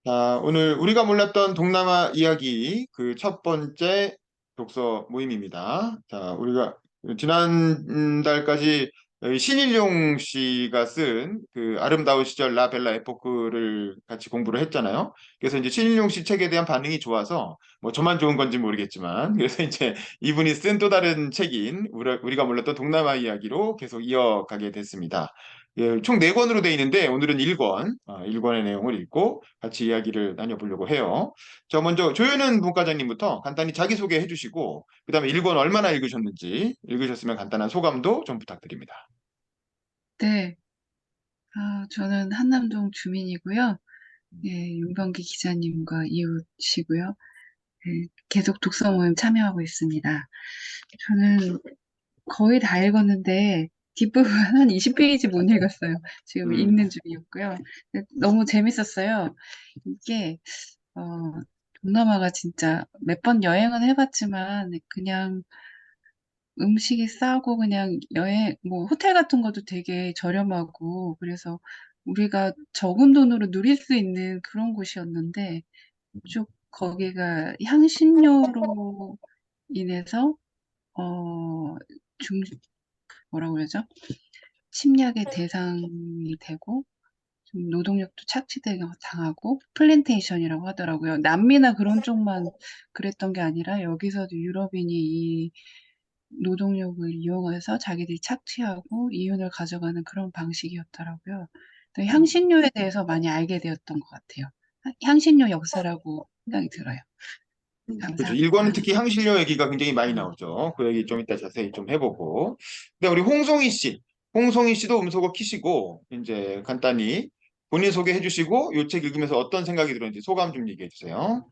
자, 오늘 우리가 몰랐던 동남아 이야기 그 첫 번째 독서 모임입니다. 자, 우리가 지난달까지 신일용 씨가 쓴 그 아름다운 시절 라벨라 에포크를 같이 공부를 했잖아요. 그래서 이제 신일용 씨 책에 대한 반응이 좋아서 뭐 저만 좋은 건지 모르겠지만 그래서 이제 이분이 쓴 또 다른 책인 우리가 몰랐던 동남아 이야기로 계속 이어가게 됐습니다. 예, 총 4권으로 되어 있는데 오늘은 1권, 1권의 내용을 읽고 같이 이야기를 나눠보려고 해요. 저 먼저 조현은 문과장님부터 간단히 자기소개해 주시고 그다음에 1권 얼마나 읽으셨는지 읽으셨으면 간단한 소감도 좀 부탁드립니다. 네, 저는 한남동 주민이고요. 예, 윤범기 기자님과 이웃이고요. 예, 계속 독서 모임 참여하고 있습니다. 저는 거의 다 읽었는데 뒷부분 한 20페이지 못 읽었어요. 지금 읽는 음, 중이었고요. 근데 너무 재밌었어요. 이게 어, 동남아가 진짜 몇 번 여행은 해봤지만 그냥 음식이 싸고 그냥 여행, 뭐 호텔 같은 것도 되게 저렴하고 그래서 우리가 적은 돈으로 누릴 수 있는 그런 곳이었는데 쭉 거기가 향신료로 인해서 어, 중, 뭐라고 그러죠? 침략의 대상이 되고 좀 노동력도 착취당하고 플랜테이션이라고 하더라고요. 남미나 그런 쪽만 그랬던 게 아니라 여기서도 유럽인이 이 노동력을 이용해서 자기들이 착취하고 이윤을 가져가는 그런 방식이었더라고요. 또 음. 향신료에 대해서 많이 알게 되었던 것 같아요. 향신료 역사라고 생각이 들어요. 그렇죠. 1권은 감사합니다. 특히 향신료 얘기가 굉장히 많이 나오죠. 그 얘기 좀 이따 자세히 좀 해보고. 근데 우리 홍송이 씨도 음소거 키시고 이제 간단히 본인 소개해 주시고 이 책 읽으면서 어떤 생각이 들었는지 소감 좀 얘기해 주세요.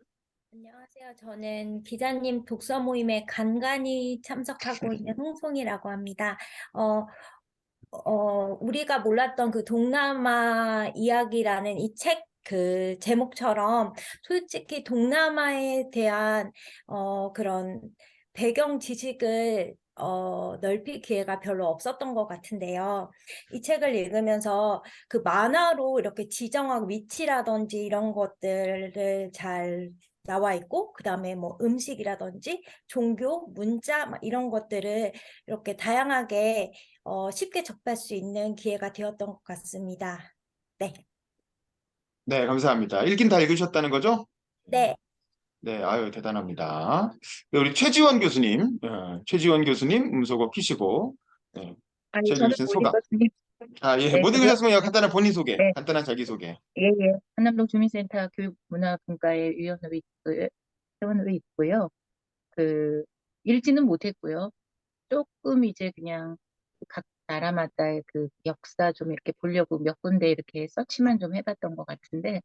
안녕하세요. 저는 기자님 독서 모임에 간간히 참석하고 있는 홍송이라고 합니다. 어, 우리가 몰랐던 그 동남아 이야기라는 이 책 그 제목처럼 솔직히 동남아에 대한 그런 배경 지식을 넓힐 기회가 별로 없었던 것 같은데요. 이 책을 읽으면서 그 만화로 이렇게 지정학 위치라든지 이런 것들을 잘 나와 있고, 그 다음에 뭐 음식이라든지 종교, 문자 막 이런 것들을 이렇게 다양하게 쉽게 접할 수 있는 기회가 되었던 것 같습니다. 네. 네, 감사합니다. 읽긴 다 읽으셨다는 거죠? 네. 네, 아유, 대단합니다. 네, 우리 최지원 교수님, 음소거 키시고, 네, 아니, 책 저는 읽으신 못 소감. 읽었습니다. 아, 예, 네, 못 저도요. 읽으셨으면 간단한 본인 소개, 네, 간단한 자기소개. 예, 예. 한남동 주민센터 교육문화분과의 회원으로 있고요. 그, 읽지는 못했고요. 조금 이제 그냥 각 나라마다의 그 역사 좀 이렇게 보려고 몇 군데 이렇게 서치만 좀 해봤던 것 같은데,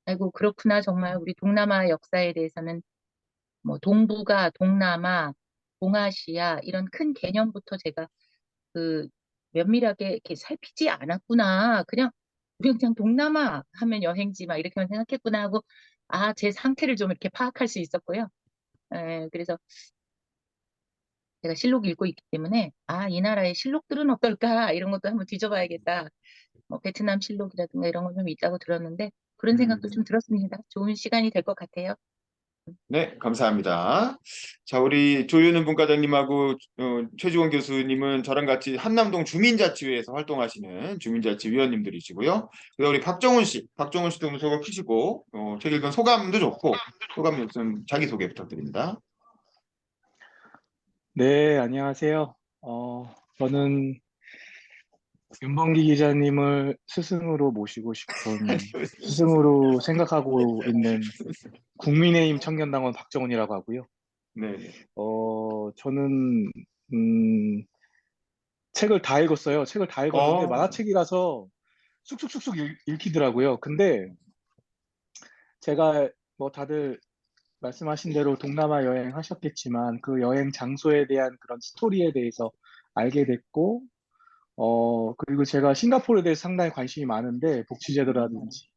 아이고, 그렇구나. 정말 우리 동남아 역사에 대해서는 뭐 동북아, 동남아, 동아시아 이런 큰 개념부터 제가 그 면밀하게 이렇게 살피지 않았구나. 그냥 우리 그냥 동남아 하면 여행지 막 이렇게만 생각했구나 하고 제 상태를 좀 이렇게 파악할 수 있었고요. 그래서 제가 실록 읽고 있기 때문에 이 나라의 실록들은 어떨까 이런 것도 한번 뒤져봐야겠다. 뭐 베트남 실록이라든가 이런 거 좀 있다고 들었는데 그런 생각도 좀 음, 들었습니다. 좋은 시간이 될 것 같아요. 네, 감사합니다. 자, 우리 조윤은 분과장님하고 최지원 교수님은 저랑 같이 한남동 주민자치회에서 활동하시는 주민자치위원님들이시고요. 그다음 우리 박정훈 씨도 음소거 키시고, 책 읽은 소감도 좋고, 소감이 없으면 자기소개 부탁드립니다. 네, 안녕하세요. 저는 윤범기 기자님을 스승으로 모시고 싶은, 스승으로 생각하고 있는 국민의힘 청년당원 박정훈이라고 하고요. 네, 네. 저는, 음, 책을 다 읽었어요. 책을 다 읽었는데 어, 만화책이라서 쑥쑥쑥쑥 읽히더라고요. 근데 제가 뭐 다들 말씀하신 대로 동남아 여행 하셨겠지만 그 여행 장소에 대한 그런 스토리에 대해서 알게 됐고, 그리고 제가 싱가포르에 대해서 상당히 관심이 많은데, 복지제도라든지,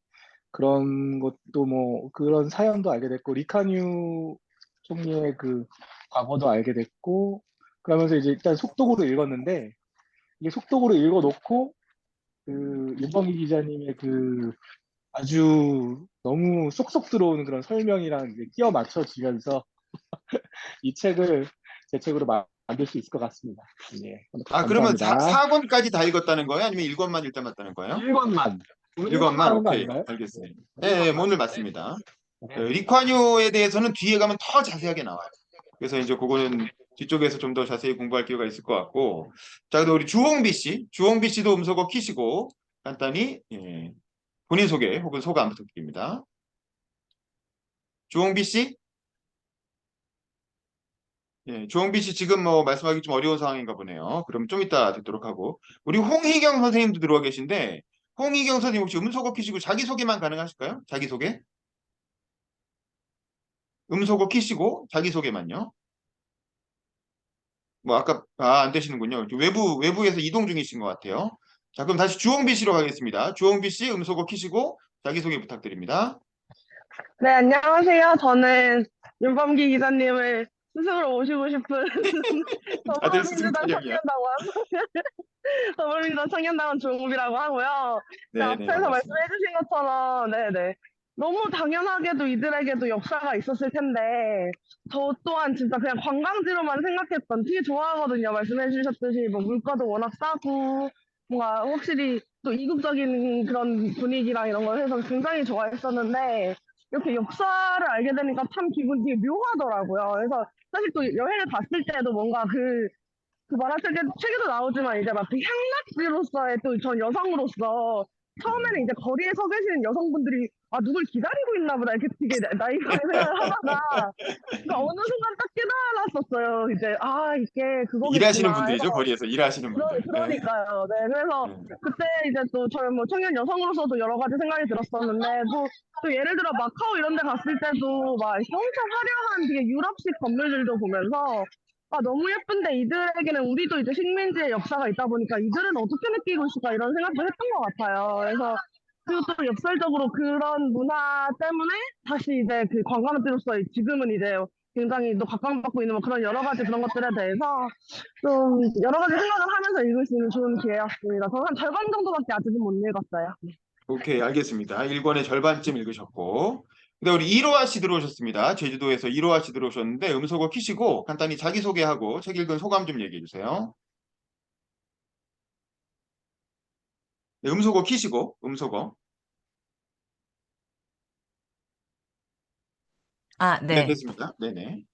그런 것도 뭐, 그런 사연도 알게 됐고, 리카뉴 총리의 그 과거도 알게 됐고, 그러면서 이제 일단 속독으로 읽었는데, 이게 속독으로 읽어놓고, 그, 윤범기 기자님의 그 아주 너무 쏙쏙 들어오는 그런 설명이랑 이제 끼워 맞춰지면서 이 책을 제 책으로 만들 수 있을 것 같습니다. 예, 아, 그러면 감사합니다. 4권까지 다 읽었다는 거예요? 아니면 1권만 읽다 맞다는 거예요? 1권만. 오늘 1권만 1권만? 하는 거 오케이. 아닌가요? 알겠습니다. 네, 예, 예, 1권만. 오늘 맞습니다. 네. 리콴유에 대해서는 뒤에 가면 더 자세하게 나와요. 그래서 이제 그거는 뒤쪽에서 좀 더 자세히 공부할 기회가 있을 것 같고. 자, 그럼 우리 주홍비 씨. 주홍비 씨도 음소거 키시고 간단히 본인 소개 혹은 소감 부탁드립니다. 주홍비 씨? 예, 주홍비 씨 지금 뭐 말씀하기 좀 어려운 상황인가 보네요. 그럼 좀 이따 듣도록 하고. 우리 홍희경 선생님도 들어와 계신데, 홍희경 선생님 혹시 음소거 키시고 자기소개만 가능하실까요? 자기소개? 음소거 키시고 자기소개만요. 뭐 아까 안 되시는군요. 외부에서 이동 중이신 것 같아요. 자, 그럼 다시 주홍비 씨로 가겠습니다. 주홍비 씨 음소거 키시고 자기소개 부탁드립니다. 네, 안녕하세요. 저는 윤범기 기자님을 스승으로 모시고 싶은 다들 스승 더불어민주당 타령이야. 청년당원, 더불어민주당 청년당원 조은비라고 하고요. 네, 네네, 앞에서 반갑습니다. 말씀해 주신 것처럼, 네네. 너무 당연하게도 이들에게도 역사가 있었을 텐데, 저 또한 진짜 그냥 관광지로만 생각했던, 되게 좋아하거든요. 말씀해 주셨듯이, 뭐, 물가도 워낙 싸고, 뭔가 확실히 또 이국적인 그런 분위기랑 이런 걸 해서 굉장히 좋아했었는데, 이렇게 역사를 알게 되니까 참 기분이 되게 묘하더라고요. 그래서 사실 또 여행을 갔을 때도 뭔가 그 책에도 나오지만 이제 막 그 향락지로서의 또 전 여성으로서 처음에는 이제 거리에 서 계시는 여성분들이 아 누굴 기다리고 있나 보다 이렇게 되게 나이브하게 생각을 하다가 그러니까 어느 순간 딱 깨달았었어요. 이제 아 이게 일하시는 그거겠구나 해서 분들이죠, 거리에서 일하시는 분들. 네. 그러니까요. 네, 그래서 네. 그때 이제 또 저희 뭐 청년 여성으로서도 여러 가지 생각이 들었었는데 뭐 또 예를 들어 마카오 이런 데 갔을 때도 막 엄청 화려한 되게 유럽식 건물들도 보면서 아 너무 예쁜데 이들에게는 우리도 이제 식민지의 역사가 있다 보니까 이들은 어떻게 느끼고 있을까 이런 생각도 했던 것 같아요. 그래서 그리고 또 역설적으로 그런 문화 때문에 다시 이제 그 관광지로서 지금은 이제 굉장히 또 각광받고 있는 뭐 그런 여러 가지 그런 것들에 대해서 좀 여러 가지 생각을 하면서 읽을 수 있는 좋은 기회였습니다. 저는 한 절반 정도밖에 아직은 못 읽었어요. 오케이, 알겠습니다. 1권의 절반쯤 읽으셨고. 근데 우리 이로아 씨 들어오셨습니다. 제주도에서 이로아 씨 들어오셨는데 음소거 키시고 간단히 자기소개하고 책 읽은 소감 좀 얘기해 주세요. 네, 음소거 키시고 음소거. 네, 네. 됐습니다. 네네.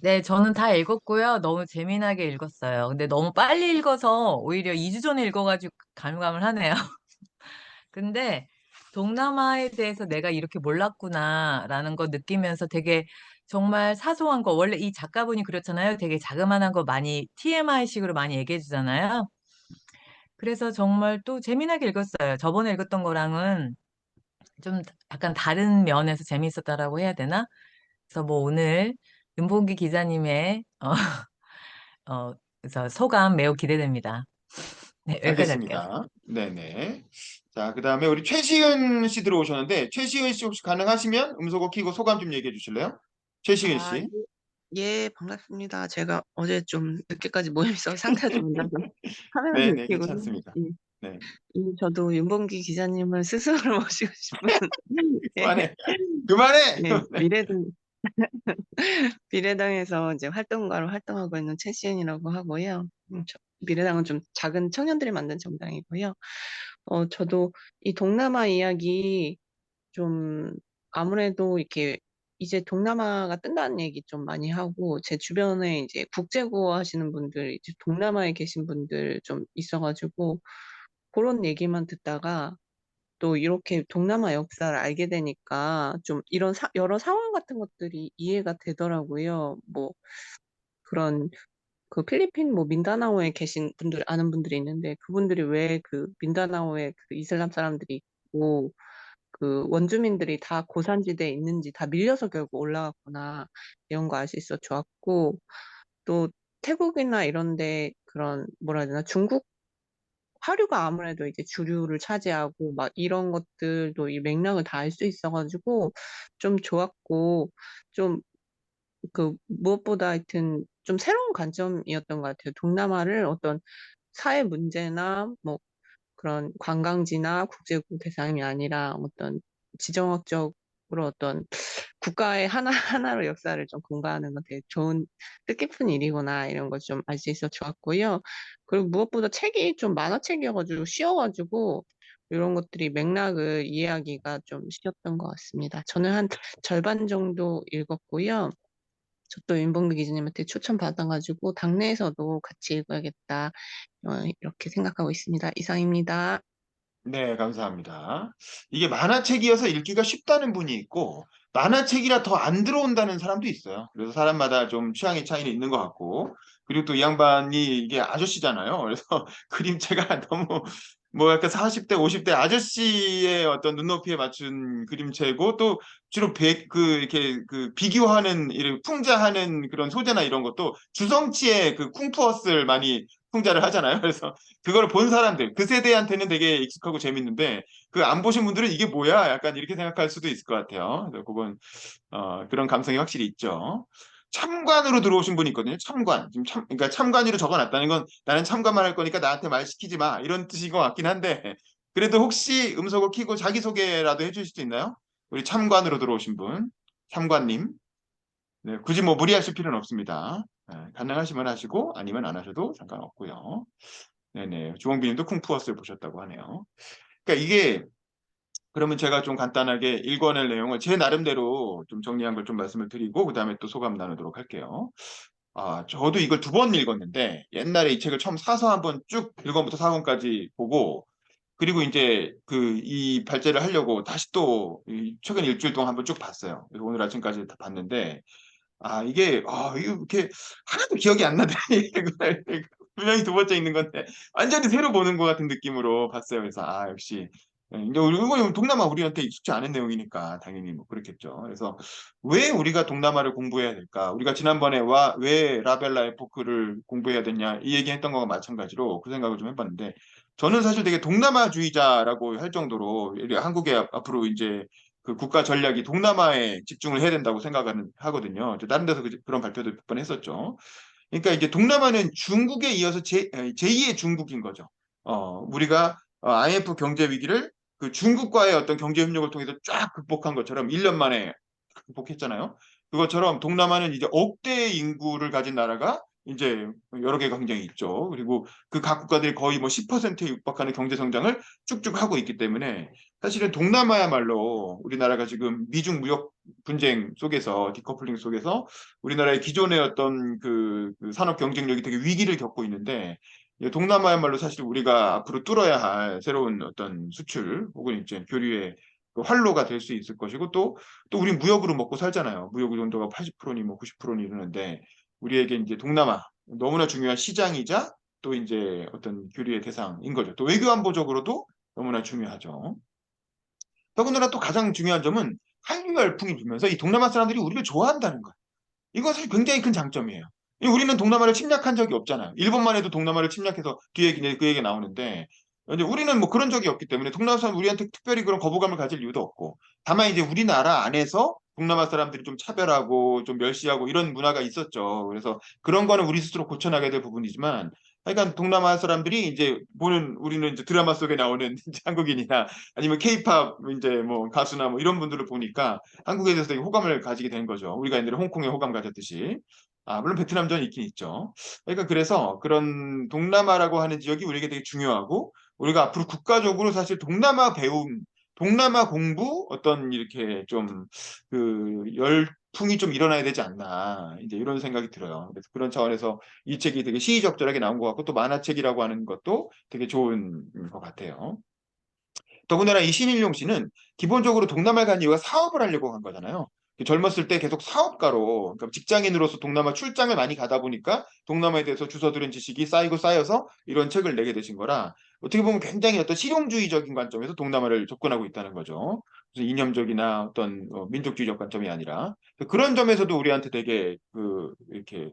네, 저는 다 읽었고요. 너무 재미나게 읽었어요. 근데 너무 빨리 읽어서 오히려 2주 전에 읽어가지고 가물가물 하네요. 근데 동남아에 대해서 내가 이렇게 몰랐구나라는 거 느끼면서 되게 정말 사소한 거, 원래 이 작가분이 그렇잖아요. 되게 자그마한 거 많이 TMI식으로 많이 얘기해 주잖아요. 그래서 정말 또 재미나게 읽었어요. 저번에 읽었던 거랑은 좀 약간 다른 면에서 재미있었다라고 해야 되나? 그래서 뭐 오늘 윤봉기 기자님의 그래서 소감 매우 기대됩니다. 네, 여기까지 할게요. 알겠습니다. 네네. 자, 그 다음에 우리 최시은 씨 들어오셨는데 최시은 씨 혹시 가능하시면 음소거 키고 소감 좀 얘기해 주실래요? 최시은 아, 씨. 예, 반갑습니다. 제가 어제 좀 늦게까지 모여 있어서 상태가 좀 안 좋아서 화면을 네네, 느끼고요. 괜찮습니다. 예, 네. 저도 윤봉기 기자님을 스승으로 모시고 싶은 예, 그만해. 그만해! 예, 미래당에서 이제 활동가로 활동하고 있는 최시은이라고 하고요. 미래당은 좀 작은 청년들이 만든 정당이고요. 저도 이 동남아 이야기 좀 아무래도 이렇게 이제 동남아가 뜬다는 얘기 좀 많이 하고 제 주변에 이제 국제고 하시는 분들, 이제 동남아에 계신 분들 좀 있어가지고 그런 얘기만 듣다가 또 이렇게 동남아 역사를 알게 되니까 좀 이런 여러 상황 같은 것들이 이해가 되더라고요. 뭐 그런 그 필리핀 뭐 민다나오에 계신 분들 아는 분들이 있는데 그분들이 왜 그 민다나오에 그 이슬람 사람들이 있고 그 원주민들이 다 고산지대에 있는지 다 밀려서 결국 올라갔구나 이런 거 알 수 있어 좋았고 또 태국이나 이런데 그런 뭐라 해야 되나 중국 화류가 아무래도 이제 주류를 차지하고 막 이런 것들도 이 맥락을 다 알 수 있어가지고 좀 좋았고 좀 그 무엇보다 하여튼 좀 새로운 관점이었던 것 같아요. 동남아를 어떤 사회 문제나 뭐 그런 관광지나 국제국 대상이 아니라 어떤 지정학적으로 어떤 국가의 하나로 역사를 좀 공부하는 건 되게 좋은 뜻깊은 일이구나 이런 걸 좀 알 수 있어 좋았고요. 그리고 무엇보다 책이 좀 만화책이어가지고 쉬워가지고 이런 것들이 맥락을 이해하기가 좀 쉬웠던 것 같습니다. 저는 한 절반 정도 읽었고요. 저도 윤봉규 기자님한테 추천받아가지고 당내에서도 같이 읽어야겠다 이렇게 생각하고 있습니다. 이상입니다. 네, 감사합니다. 이게 만화책이어서 읽기가 쉽다는 분이 있고, 만화책이라 더 안 들어온다는 사람도 있어요. 그래서 사람마다 좀 취향의 차이는 있는 것 같고, 그리고 또 이 양반이 이게 아저씨잖아요. 그래서 그림체가 너무 뭐 약간 40대, 50대 아저씨의 어떤 눈높이에 맞춘 그림체고, 또 주로 이렇게 비교하는, 이렇게 풍자하는 그런 소재나 이런 것도 주성치의 그 쿵푸어스를 많이 풍자를 하잖아요. 그래서 그걸 본 사람들, 그 세대한테는 되게 익숙하고 재밌는데, 그 안 보신 분들은 이게 뭐야? 약간 이렇게 생각할 수도 있을 것 같아요. 그래서 그건, 그런 감성이 확실히 있죠. 참관으로 들어오신 분이 있거든요. 참관. 지금 그러니까 참관으로 적어놨다는 건 나는 참관만 할 거니까 나한테 말 시키지 마. 이런 뜻인 것 같긴 한데, 그래도 혹시 음성을 켜고 자기소개라도 해주실 수 있나요? 우리 참관으로 들어오신 분. 참관님. 네, 굳이 뭐 무리하실 필요는 없습니다. 가능하시면 하시고 아니면 안 하셔도 상관없고요. 네네. 주홍비님도 쿵푸어스를 보셨다고 하네요. 그러니까 이게 그러면 제가 좀 간단하게 읽어낼 내용을 제 나름대로 좀 정리한 걸 좀 말씀을 드리고 그다음에 또 소감 나누도록 할게요. 저도 이걸 2번 읽었는데 옛날에 이 책을 처음 사서 한번 쭉 1권부터 4권까지 보고 그리고 이제 이 발제를 하려고 다시 또 최근 일주일 동안 한번 쭉 봤어요. 그래서 오늘 아침까지 다 봤는데 이거 이렇게 하나도 기억이 안 나더니 분명히 2번째 읽는 건데 완전히 새로 보는 것 같은 느낌으로 봤어요. 그래서 역시 이제 이거 동남아 우리한테 익숙치 않은 내용이니까 당연히 뭐 그렇겠죠. 그래서 왜 우리가 동남아를 공부해야 될까? 우리가 지난번에 왜 라벨라 에포크를 공부해야 되냐 이 얘기했던 거와 마찬가지로 그 생각을 좀 해봤는데 저는 사실 되게 동남아주의자라고 할 정도로 한국의 앞으로 이제 그 국가 전략이 동남아에 집중을 해야 된다고 하거든요. 다른 데서 그런 발표도 몇 번 했었죠. 그러니까 이제 동남아는 중국에 이어서 제2의 중국인 거죠. 우리가 IMF 경제 위기를 그 중국과의 어떤 경제 협력을 통해서 쫙 극복한 것처럼 1년 만에 극복했잖아요. 그것처럼 동남아는 이제 억대 인구를 가진 나라가 이제 여러 개가 굉장히 있죠. 그리고 그 각 국가들이 거의 뭐 10%에 육박하는 경제 성장을 쭉쭉 하고 있기 때문에 사실은 동남아야말로 우리나라가 지금 미중 무역 분쟁 속에서 디커플링 속에서 우리나라의 기존의 어떤 그 산업 경쟁력이 되게 위기를 겪고 있는데 동남아야말로 사실 우리가 앞으로 뚫어야 할 새로운 어떤 수출 혹은 이제 교류의 그 활로가 될 수 있을 것이고 또 우리 무역으로 먹고 살잖아요. 무역 의존도가 80%니 뭐 90%니 이러는데 우리에게 이제 동남아 너무나 중요한 시장이자 또 이제 어떤 교류의 대상인 거죠. 또 외교 안보적으로도 너무나 중요하죠. 더군다나 또 가장 중요한 점은 한류 열풍이 불면서 이 동남아 사람들이 우리를 좋아한다는 거예요. 이거 사실 굉장히 큰 장점이에요. 우리는 동남아를 침략한 적이 없잖아요. 일본만 해도 동남아를 침략해서 뒤에 이제 그 얘기 나오는데 이제 우리는 뭐 그런 적이 없기 때문에 동남아 사람 우리한테 특별히 그런 거부감을 가질 이유도 없고 다만 이제 우리나라 안에서 동남아 사람들이 좀 차별하고 좀 멸시하고 이런 문화가 있었죠. 그래서 그런 거는 우리 스스로 고쳐나가야 될 부분이지만 그러니까 동남아 사람들이 이제 보는 우리는 이제 드라마 속에 나오는 이제 한국인이나 아니면 케이팝 이제 뭐 가수나 뭐 이런 분들을 보니까 한국에 대해서 되게 호감을 가지게 된 거죠. 우리가 옛날에 홍콩에 호감 가졌듯이. 물론 베트남전 있긴 있죠. 그러니까 그래서 그런 동남아라고 하는 지역이 우리에게 되게 중요하고 우리가 앞으로 국가적으로 사실 동남아 배움, 동남아 공부 어떤 이렇게 좀 열풍이 좀 일어나야 되지 않나 이제 이런 생각이 들어요. 그래서 그런 차원에서 이 책이 되게 시의적절하게 나온 것 같고 또 만화책이라고 하는 것도 되게 좋은 것 같아요. 더군다나 이 신일용 씨는 기본적으로 동남아에 간 이유가 사업을 하려고 간 거잖아요. 젊었을 때 계속 사업가로 그러니까 직장인으로서 동남아 출장을 많이 가다 보니까 동남아에 대해서 주워 들은 지식이 쌓이고 쌓여서 이런 책을 내게 되신 거라 어떻게 보면 굉장히 어떤 실용주의적인 관점에서 동남아를 접근하고 있다는 거죠. 그래서 이념적이나 어떤 민족주의적 관점이 아니라 그런 점에서도 우리한테 되게 이렇게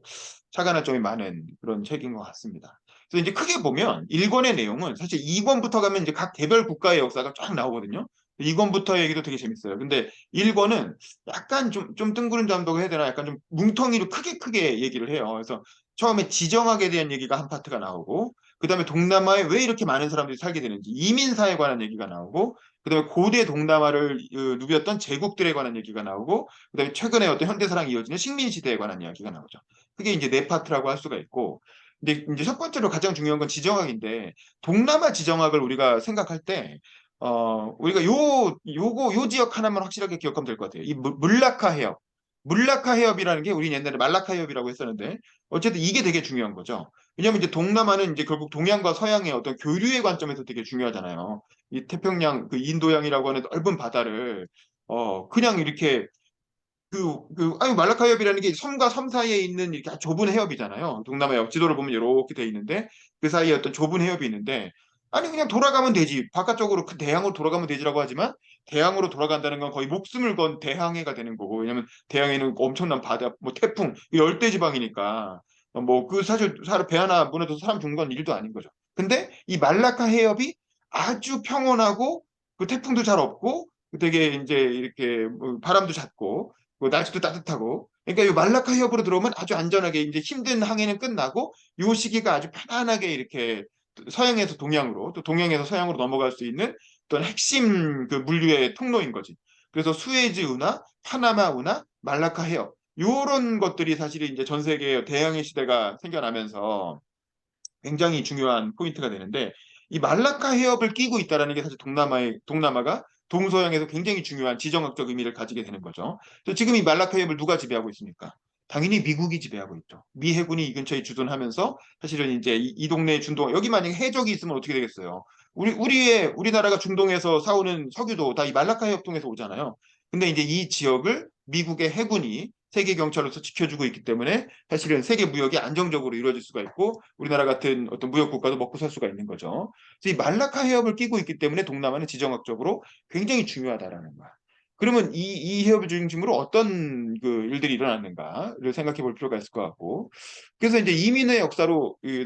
착안할 점이 많은 그런 책인 것 같습니다. 그래서 이제 크게 보면 1권의 내용은 사실 2권부터 가면 이제 각 개별 국가의 역사가 쫙 나오거든요. 2권부터 얘기도 되게 재밌어요. 근데 1권은 약간 좀 뜬구름 잡다고 해야 되나? 약간 좀 뭉텅이로 크게 얘기를 해요. 그래서 처음에 지정학에 대한 얘기가 한 파트가 나오고 그다음에 동남아에 왜 이렇게 많은 사람들이 살게 되는지, 이민사에 관한 얘기가 나오고, 그다음에 고대 동남아를 누볐던 제국들에 관한 얘기가 나오고, 그다음에 최근에 어떤 현대사랑 이어지는 식민시대에 관한 이야기가 나오죠. 그게 이제 네 파트라고 할 수가 있고, 근데 이제 첫 번째로 가장 중요한 건 지정학인데, 동남아 지정학을 우리가 생각할 때, 우리가 요 지역 하나만 확실하게 기억하면 될 것 같아요. 이 물라카 해협. 물라카 해협이라는 게 우리 옛날에 말라카 해협이라고 했었는데, 어쨌든 이게 되게 중요한 거죠. 왜냐면 이제 동남아는 이제 결국 동양과 서양의 어떤 교류의 관점에서 되게 중요하잖아요. 이 태평양, 그 인도양이라고 하는 넓은 바다를, 그냥 이렇게 아니, 말라카 해협이라는 게 섬과 섬 사이에 있는 이렇게 좁은 해협이잖아요. 동남아 역 지도를 보면 이렇게 돼 있는데, 그 사이에 어떤 좁은 해협이 있는데, 아니, 그냥 돌아가면 되지. 바깥쪽으로 그 대항으로 돌아가면 되지라고 하지만, 대항으로 돌아간다는 건 거의 목숨을 건 대항해가 되는 거고, 왜냐면 대항해는 엄청난 바다, 뭐 태풍, 열대지방이니까, 사실 배 하나 무너져서 사람 죽는 건 일도 아닌 거죠. 근데 이 말라카 해협이 아주 평온하고, 그 태풍도 잘 없고, 되게 이제 이렇게 바람도 잦고, 날씨도 따뜻하고, 그러니까 이 말라카 해협으로 들어오면 아주 안전하게 이제 힘든 항해는 끝나고, 요 시기가 아주 편안하게 이렇게 서양에서 동양으로, 또 동양에서 서양으로 넘어갈 수 있는 어떤 핵심 그 물류의 통로인 거지. 그래서 수에즈 운하, 파나마 운하, 말라카 해협, 요런 것들이 사실 이제 전 세계 대항해 시대가 생겨나면서 굉장히 중요한 포인트가 되는데, 이 말라카 해협을 끼고 있다는 게 사실 동남아가 동서양에서 굉장히 중요한 지정학적 의미를 가지게 되는 거죠. 그래서 지금 이 말라카 해협을 누가 지배하고 있습니까? 당연히 미국이 지배하고 있죠. 미 해군이 이 근처에 주둔하면서 사실은 이제 이 동네 중동, 여기 만약에 해적이 있으면 어떻게 되겠어요? 우리나라가 중동에서 사오는 석유도 다 이 말라카 해협 통해서 오잖아요. 근데 이제 이 지역을 미국의 해군이 세계 경찰로서 지켜주고 있기 때문에 사실은 세계 무역이 안정적으로 이루어질 수가 있고, 우리나라 같은 어떤 무역 국가도 먹고 살 수가 있는 거죠. 그래서 이 말라카 해협을 끼고 있기 때문에 동남아는 지정학적으로 굉장히 중요하다라는 거야. 그러면 이 해협을 중심으로 어떤 그 일들이 일어났는가를 생각해 볼 필요가 있을 것 같고, 그래서 이제 이민의 역사로 왜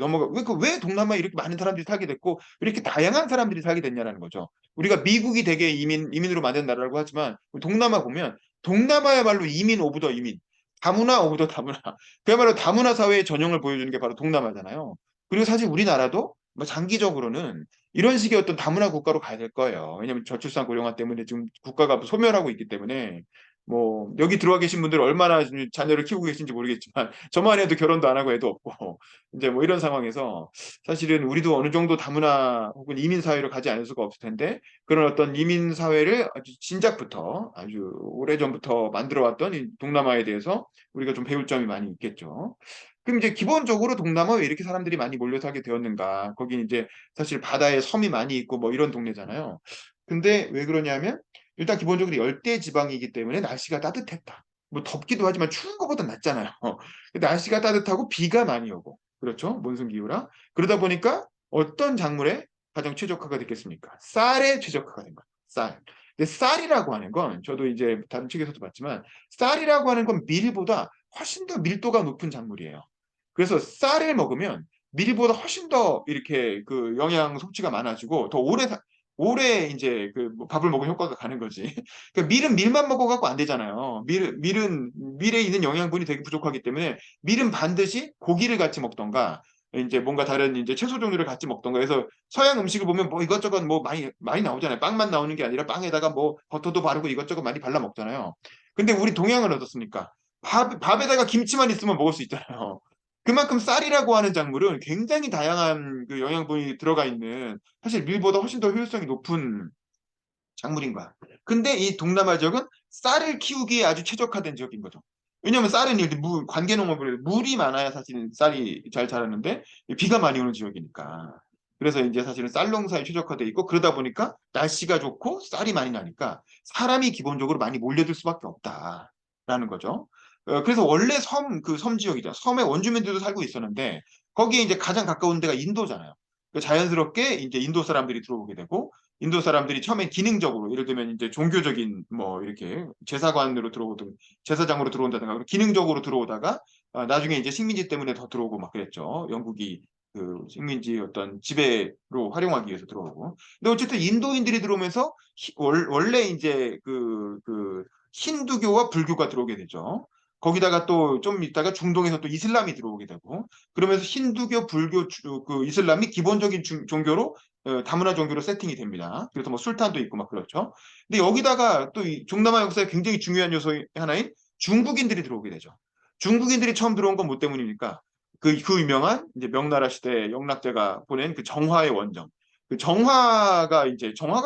동남아에 이렇게 많은 사람들이 살게 됐고, 이렇게 다양한 사람들이 살게 됐냐라는 거죠. 우리가 미국이 되게 이민으로 만든 나라라고 하지만, 동남아 보면 동남아야말로 이민 오브 더 이민, 다문화 오브 더 다문화. 그야말로 다문화 사회의 전형을 보여주는 게 바로 동남아잖아요. 그리고 사실 우리나라도 뭐 장기적으로는 이런 식의 어떤 다문화 국가로 가야 될 거예요. 왜냐하면 저출산 고령화 때문에 지금 국가가 소멸하고 있기 때문에, 뭐 여기 들어와 계신 분들 얼마나 자녀를 키우고 계신지 모르겠지만, 저만 해도 결혼도 안 하고 애도 없고 이제 뭐 이런 상황에서 사실은 우리도 어느 정도 다문화 혹은 이민 사회로 가지 않을 수가 없을 텐데, 그런 어떤 이민 사회를 아주 진작부터, 아주 오래전부터 만들어 왔던 이 동남아에 대해서 우리가 좀 배울 점이 많이 있겠죠. 그럼 이제 기본적으로 동남아 왜 이렇게 사람들이 많이 몰려 살게 되었는가? 거기 이제 사실 바다에 섬이 많이 있고 뭐 이런 동네잖아요. 근데 왜 그러냐면, 일단 기본적으로 열대 지방이기 때문에 날씨가 따뜻했다. 뭐 덥기도 하지만 추운 것보다 낫잖아요. 날씨가 따뜻하고 비가 많이 오고, 그렇죠? 몬순 기후라. 그러다 보니까 어떤 작물에 가장 최적화가 됐겠습니까? 쌀에 최적화가 된 거예요. 쌀. 근데 쌀이라고 하는 건, 저도 이제 다른 책에서도 봤지만, 쌀이라고 하는 건 밀보다 훨씬 더 밀도가 높은 작물이에요. 그래서 쌀을 먹으면 밀보다 훨씬 더 이렇게 그 영양 섭취가 많아지고 더 오래 이제 뭐 밥을 먹은 효과가 가는 거지. 그러니까 밀은 밀만 먹어갖고 안 되잖아요. 밀에 있는 영양분이 되게 부족하기 때문에 밀은 반드시 고기를 같이 먹던가, 이제 뭔가 다른 이제 채소 종류를 같이 먹던가 해서, 서양 음식을 보면 뭐 이것저것 뭐 많이 나오잖아요. 빵만 나오는 게 아니라 빵에다가 뭐 버터도 바르고 이것저것 많이 발라 먹잖아요. 근데 우리 동양은 어떻습니까? 밥에다가 김치만 있으면 먹을 수 있잖아요. 그만큼 쌀이라고 하는 작물은 굉장히 다양한 그 영양분이 들어가 있는, 사실 밀보다 훨씬 더 효율성이 높은 작물인 거야. 근데 이 동남아 지역은 쌀을 키우기에 아주 최적화된 지역인 거죠. 왜냐하면 쌀은 이렇게 관계농업을 물이 많아야 사실은 쌀이 잘 자라는데, 비가 많이 오는 지역이니까. 그래서 이제 사실은 쌀 농사에 최적화돼 있고, 그러다 보니까 날씨가 좋고 쌀이 많이 나니까 사람이 기본적으로 많이 몰려들 수밖에 없다라는 거죠. 그래서 원래 섬 지역이죠. 섬에 원주민들도 살고 있었는데, 거기에 이제 가장 가까운 데가 인도잖아요. 자연스럽게 이제 인도 사람들이 들어오게 되고, 인도 사람들이 처음에 기능적으로, 예를 들면 이제 종교적인 뭐 이렇게 제사관으로 들어오든 제사장으로 들어온다든가 기능적으로 들어오다가, 나중에 이제 식민지 때문에 더 들어오고 막 그랬죠. 영국이 그 식민지 어떤 지배로 활용하기 위해서 들어오고. 근데 어쨌든 인도인들이 들어오면서 원래 이제 그 힌두교와 불교가 들어오게 되죠. 거기다가 또 좀 있다가 중동에서 또 이슬람이 들어오게 되고 그러면서 힌두교, 불교, 그 이슬람이 기본적인 종교로 다문화 종교로 세팅이 됩니다. 그래서 뭐 술탄도 있고 막 그렇죠. 근데 여기다가 또 이 동남아 역사의 굉장히 중요한 요소 하나인 중국인들이 들어오게 되죠. 중국인들이 처음 들어온 건 뭐 때문입니까? 그 유명한 이제 명나라 시대 영락제가 보낸 그 정화의 원정. 그 정화가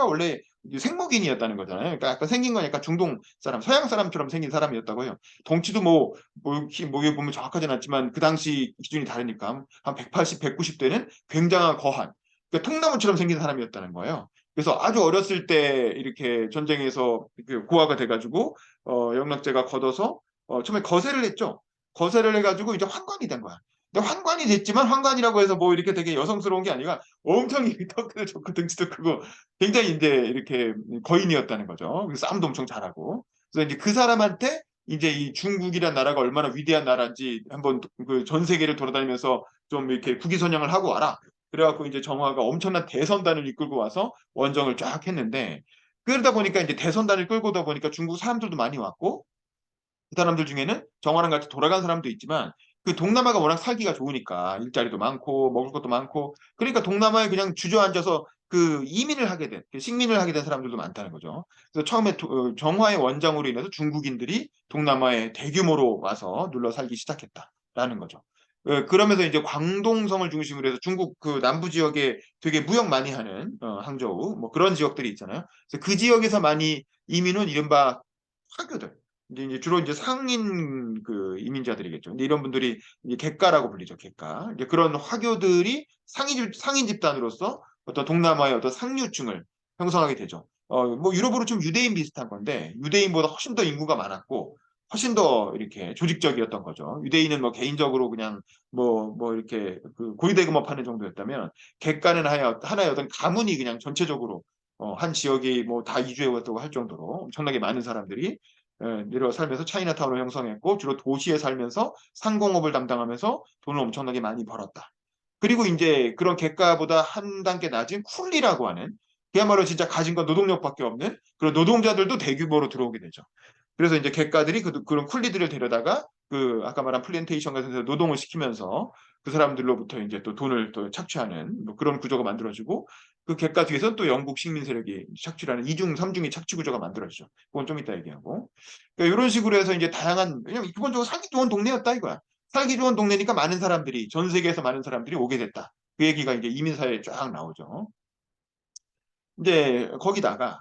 원래 생목인이었다는 거잖아요. 그러니까 약간 생긴 건 약간 중동 사람, 서양 사람처럼 생긴 사람이었다고요. 덩치도 여기 보면 정확하진 않지만 그 당시 기준이 다르니까 한 180, 190대는 굉장한 거한, 그러니까 통나무처럼 생긴 사람이었다는 거예요. 그래서 아주 어렸을 때 이렇게 전쟁에서 고아가 돼가지고 영락제가 걷어서 처음에 거세를 했죠. 거세를 해가지고 이제 환관이 된 거야. 근데 환관이 됐지만 환관이라고 해서 뭐 이렇게 되게 여성스러운 게 아니라 엄청 턱도 좋고 등치도 크고 굉장히 이제 이렇게 거인이었다는 거죠. 그래서 싸움도 엄청 잘하고. 그래서 이제 그 사람한테 이제 이 중국이란 나라가 얼마나 위대한 나라인지 한번 그 전 세계를 돌아다니면서 좀 이렇게 국위선양을 하고 와라. 그래갖고 이제 정화가 엄청난 대선단을 이끌고 와서 원정을 쫙 했는데 그러다 보니까 이제 대선단을 끌고 오다 보니까 중국 사람들도 많이 왔고 그 사람들 중에는 정화랑 같이 돌아간 사람도 있지만 그 동남아가 워낙 살기가 좋으니까 일자리도 많고 먹을 것도 많고 그러니까 동남아에 그냥 주저앉아서 그 이민을 하게 된, 식민을 하게 된 사람들도 많다는 거죠. 그래서 처음에 정화의 원정으로 인해서 중국인들이 동남아에 대규모로 와서 눌러 살기 시작했다라는 거죠. 그러면서 이제 광동성을 중심으로 해서 중국 그 남부 지역에 되게 무역 많이 하는 항저우 뭐 그런 지역들이 있잖아요. 그래서 그 지역에서 많이 이민은 이른바 화교들. 이제 주로 이제 상인 그 이민자들이겠죠. 근데 이런 분들이 이제 객가라고 불리죠. 객가. 이제 그런 화교들이 상인 집단으로서 어떤 동남아의 어떤 상류층을 형성하게 되죠. 뭐 유럽으로 좀 유대인 비슷한 건데 유대인보다 훨씬 더 인구가 많았고 훨씬 더 이렇게 조직적이었던 거죠. 유대인은 뭐 개인적으로 그냥 뭐 이렇게 그 고리대금업하는 정도였다면 객가는 하나의 어떤 가문이 그냥 전체적으로 한 지역이 뭐 다 이주해 왔다고 할 정도로 엄청나게 많은 사람들이 내려 살면서 차이나타운을 형성했고 주로 도시에 살면서 상공업을 담당하면서 돈을 엄청나게 많이 벌었다. 그리고 이제 그런 객가보다 한 단계 낮은 쿨리라고 하는 그야말로 진짜 가진 건 노동력밖에 없는 그런 노동자들도 대규모로 들어오게 되죠. 그래서 이제 객가들이 그런 쿨리들을 데려다가 그 아까 말한 플랜테이션 같은 데서 노동을 시키면서 그 사람들로부터 이제 또 돈을 또 착취하는 뭐 그런 구조가 만들어지고 그 객가 뒤에서 또 영국 식민 세력이 착취하는 이중, 삼중의 착취 구조가 만들어지죠. 그건 좀 이따 얘기하고. 그러니까 이런 식으로 해서 이제 다양한 왜냐면 기본적으로 살기 좋은 동네였다 이거야. 살기 좋은 동네니까 많은 사람들이 전 세계에서 많은 사람들이 오게 됐다. 그 얘기가 이제 이민사회에 쫙 나오죠. 이제 거기다가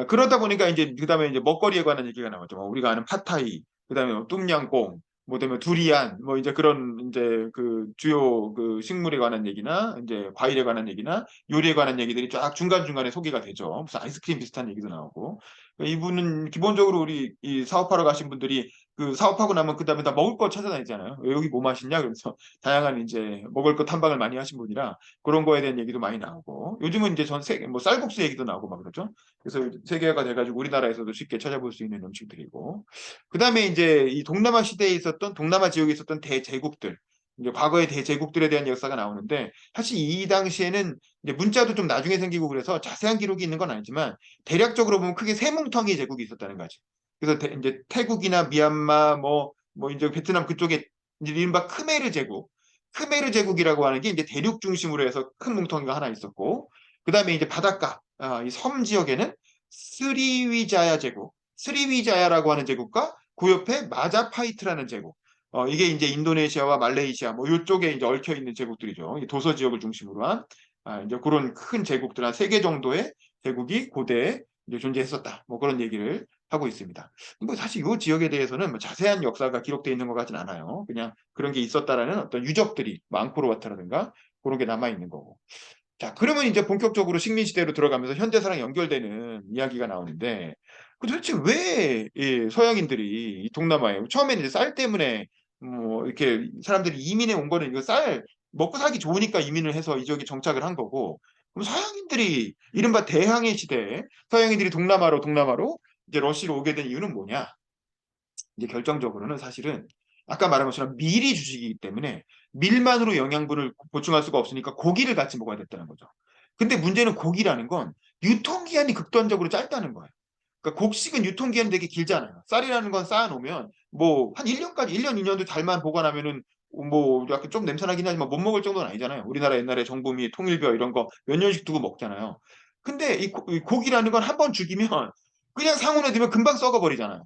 그러다 보니까 이제 그다음에 이제 먹거리에 관한 얘기가 나왔죠. 뭐 우리가 아는 팟타이, 그다음에 뭐 똠양꿍, 뭐 그다음에 두리안, 뭐 이제 그런 이제 그 주요 그 식물에 관한 얘기나 이제 과일에 관한 얘기나 요리에 관한 얘기들이 쫙 중간중간에 소개가 되죠. 무슨 아이스크림 비슷한 얘기도 나오고. 이분은 기본적으로 우리 이 사업하러 가신 분들이 그 사업하고 나면 그다음에 다 먹을 거 찾아다니잖아요. 왜 여기 뭐 맛있냐? 그래서 다양한 이제 먹을 거 탐방을 많이 하신 분이라 그런 거에 대한 얘기도 많이 나오고 요즘은 이제 전 세계 뭐 쌀국수 얘기도 나오고 막 그러죠. 그래서 세계화가 돼가지고 우리나라에서도 쉽게 찾아볼 수 있는 음식들이고 그다음에 이제 이 동남아 시대에 있었던 동남아 지역에 있었던 대제국들 이제 과거의 대제국들에 대한 역사가 나오는데 사실 이 당시에는 이제 문자도 좀 나중에 생기고 그래서 자세한 기록이 있는 건 아니지만 대략적으로 보면 크게 세 뭉텅이의 제국이 있었다는 거지. 그래서 이제 태국이나 미얀마 뭐 이제 베트남 그쪽에 이제 이른바 크메르 제국 크메르 제국이라고 하는 게 이제 대륙 중심으로 해서 큰 뭉텅이가 하나 있었고, 그 다음에 이제 바닷가, 이 섬 지역에는 스리위자야 제국, 스리위자야라고 하는 제국과 그 옆에 마자파히트라는 제국, 이게 이제 인도네시아와 말레이시아 뭐 이쪽에 이제 얽혀 있는 제국들이죠. 이 도서 지역을 중심으로 한 이제 그런 큰 제국들 한 3개 정도의 제국이 고대에 이제 존재했었다. 뭐 그런 얘기를 하고 있습니다. 뭐 사실 이 지역에 대해서는 뭐 자세한 역사가 기록되어 있는 것 같진 않아요. 그냥 그런 게 있었다라는 어떤 유적들이 뭐 앙코르와트라든가 그런 게 남아 있는 거고. 자, 그러면 이제 본격적으로 식민 시대로 들어가면서 현대사랑 연결되는 이야기가 나오는데 그 도대체 왜 이 서양인들이 이 동남아에 처음에는 이제 쌀 때문에 뭐 이렇게 사람들이 이민해 온 거는 이거 쌀 먹고 살기 좋으니까 이민을 해서 이 지역에 정착을 한 거고 그럼 서양인들이 이른바 대항해 시대에 서양인들이 동남아로 이제 러시아로 오게 된 이유는 뭐냐? 이제 결정적으로는 사실은 아까 말한 것처럼 밀이 주식이기 때문에 밀만으로 영양분을 보충할 수가 없으니까 고기를 같이 먹어야 됐다는 거죠. 근데 문제는 고기라는 건 유통기한이 극단적으로 짧다는 거예요. 그러니까 곡식은 유통기한이 되게 길잖아요. 쌀이라는 건 쌓아놓으면 뭐 한 1년까지 1년 2년도 잘만 보관하면은 뭐 약간 좀 냄새나긴 하지만 못 먹을 정도는 아니잖아요. 우리나라 옛날에 정보미 통일벼 이런 거 몇 년씩 두고 먹잖아요. 근데 이 고기라는 건 한 번 죽이면 그냥 상온에 두면 금방 썩어버리잖아요.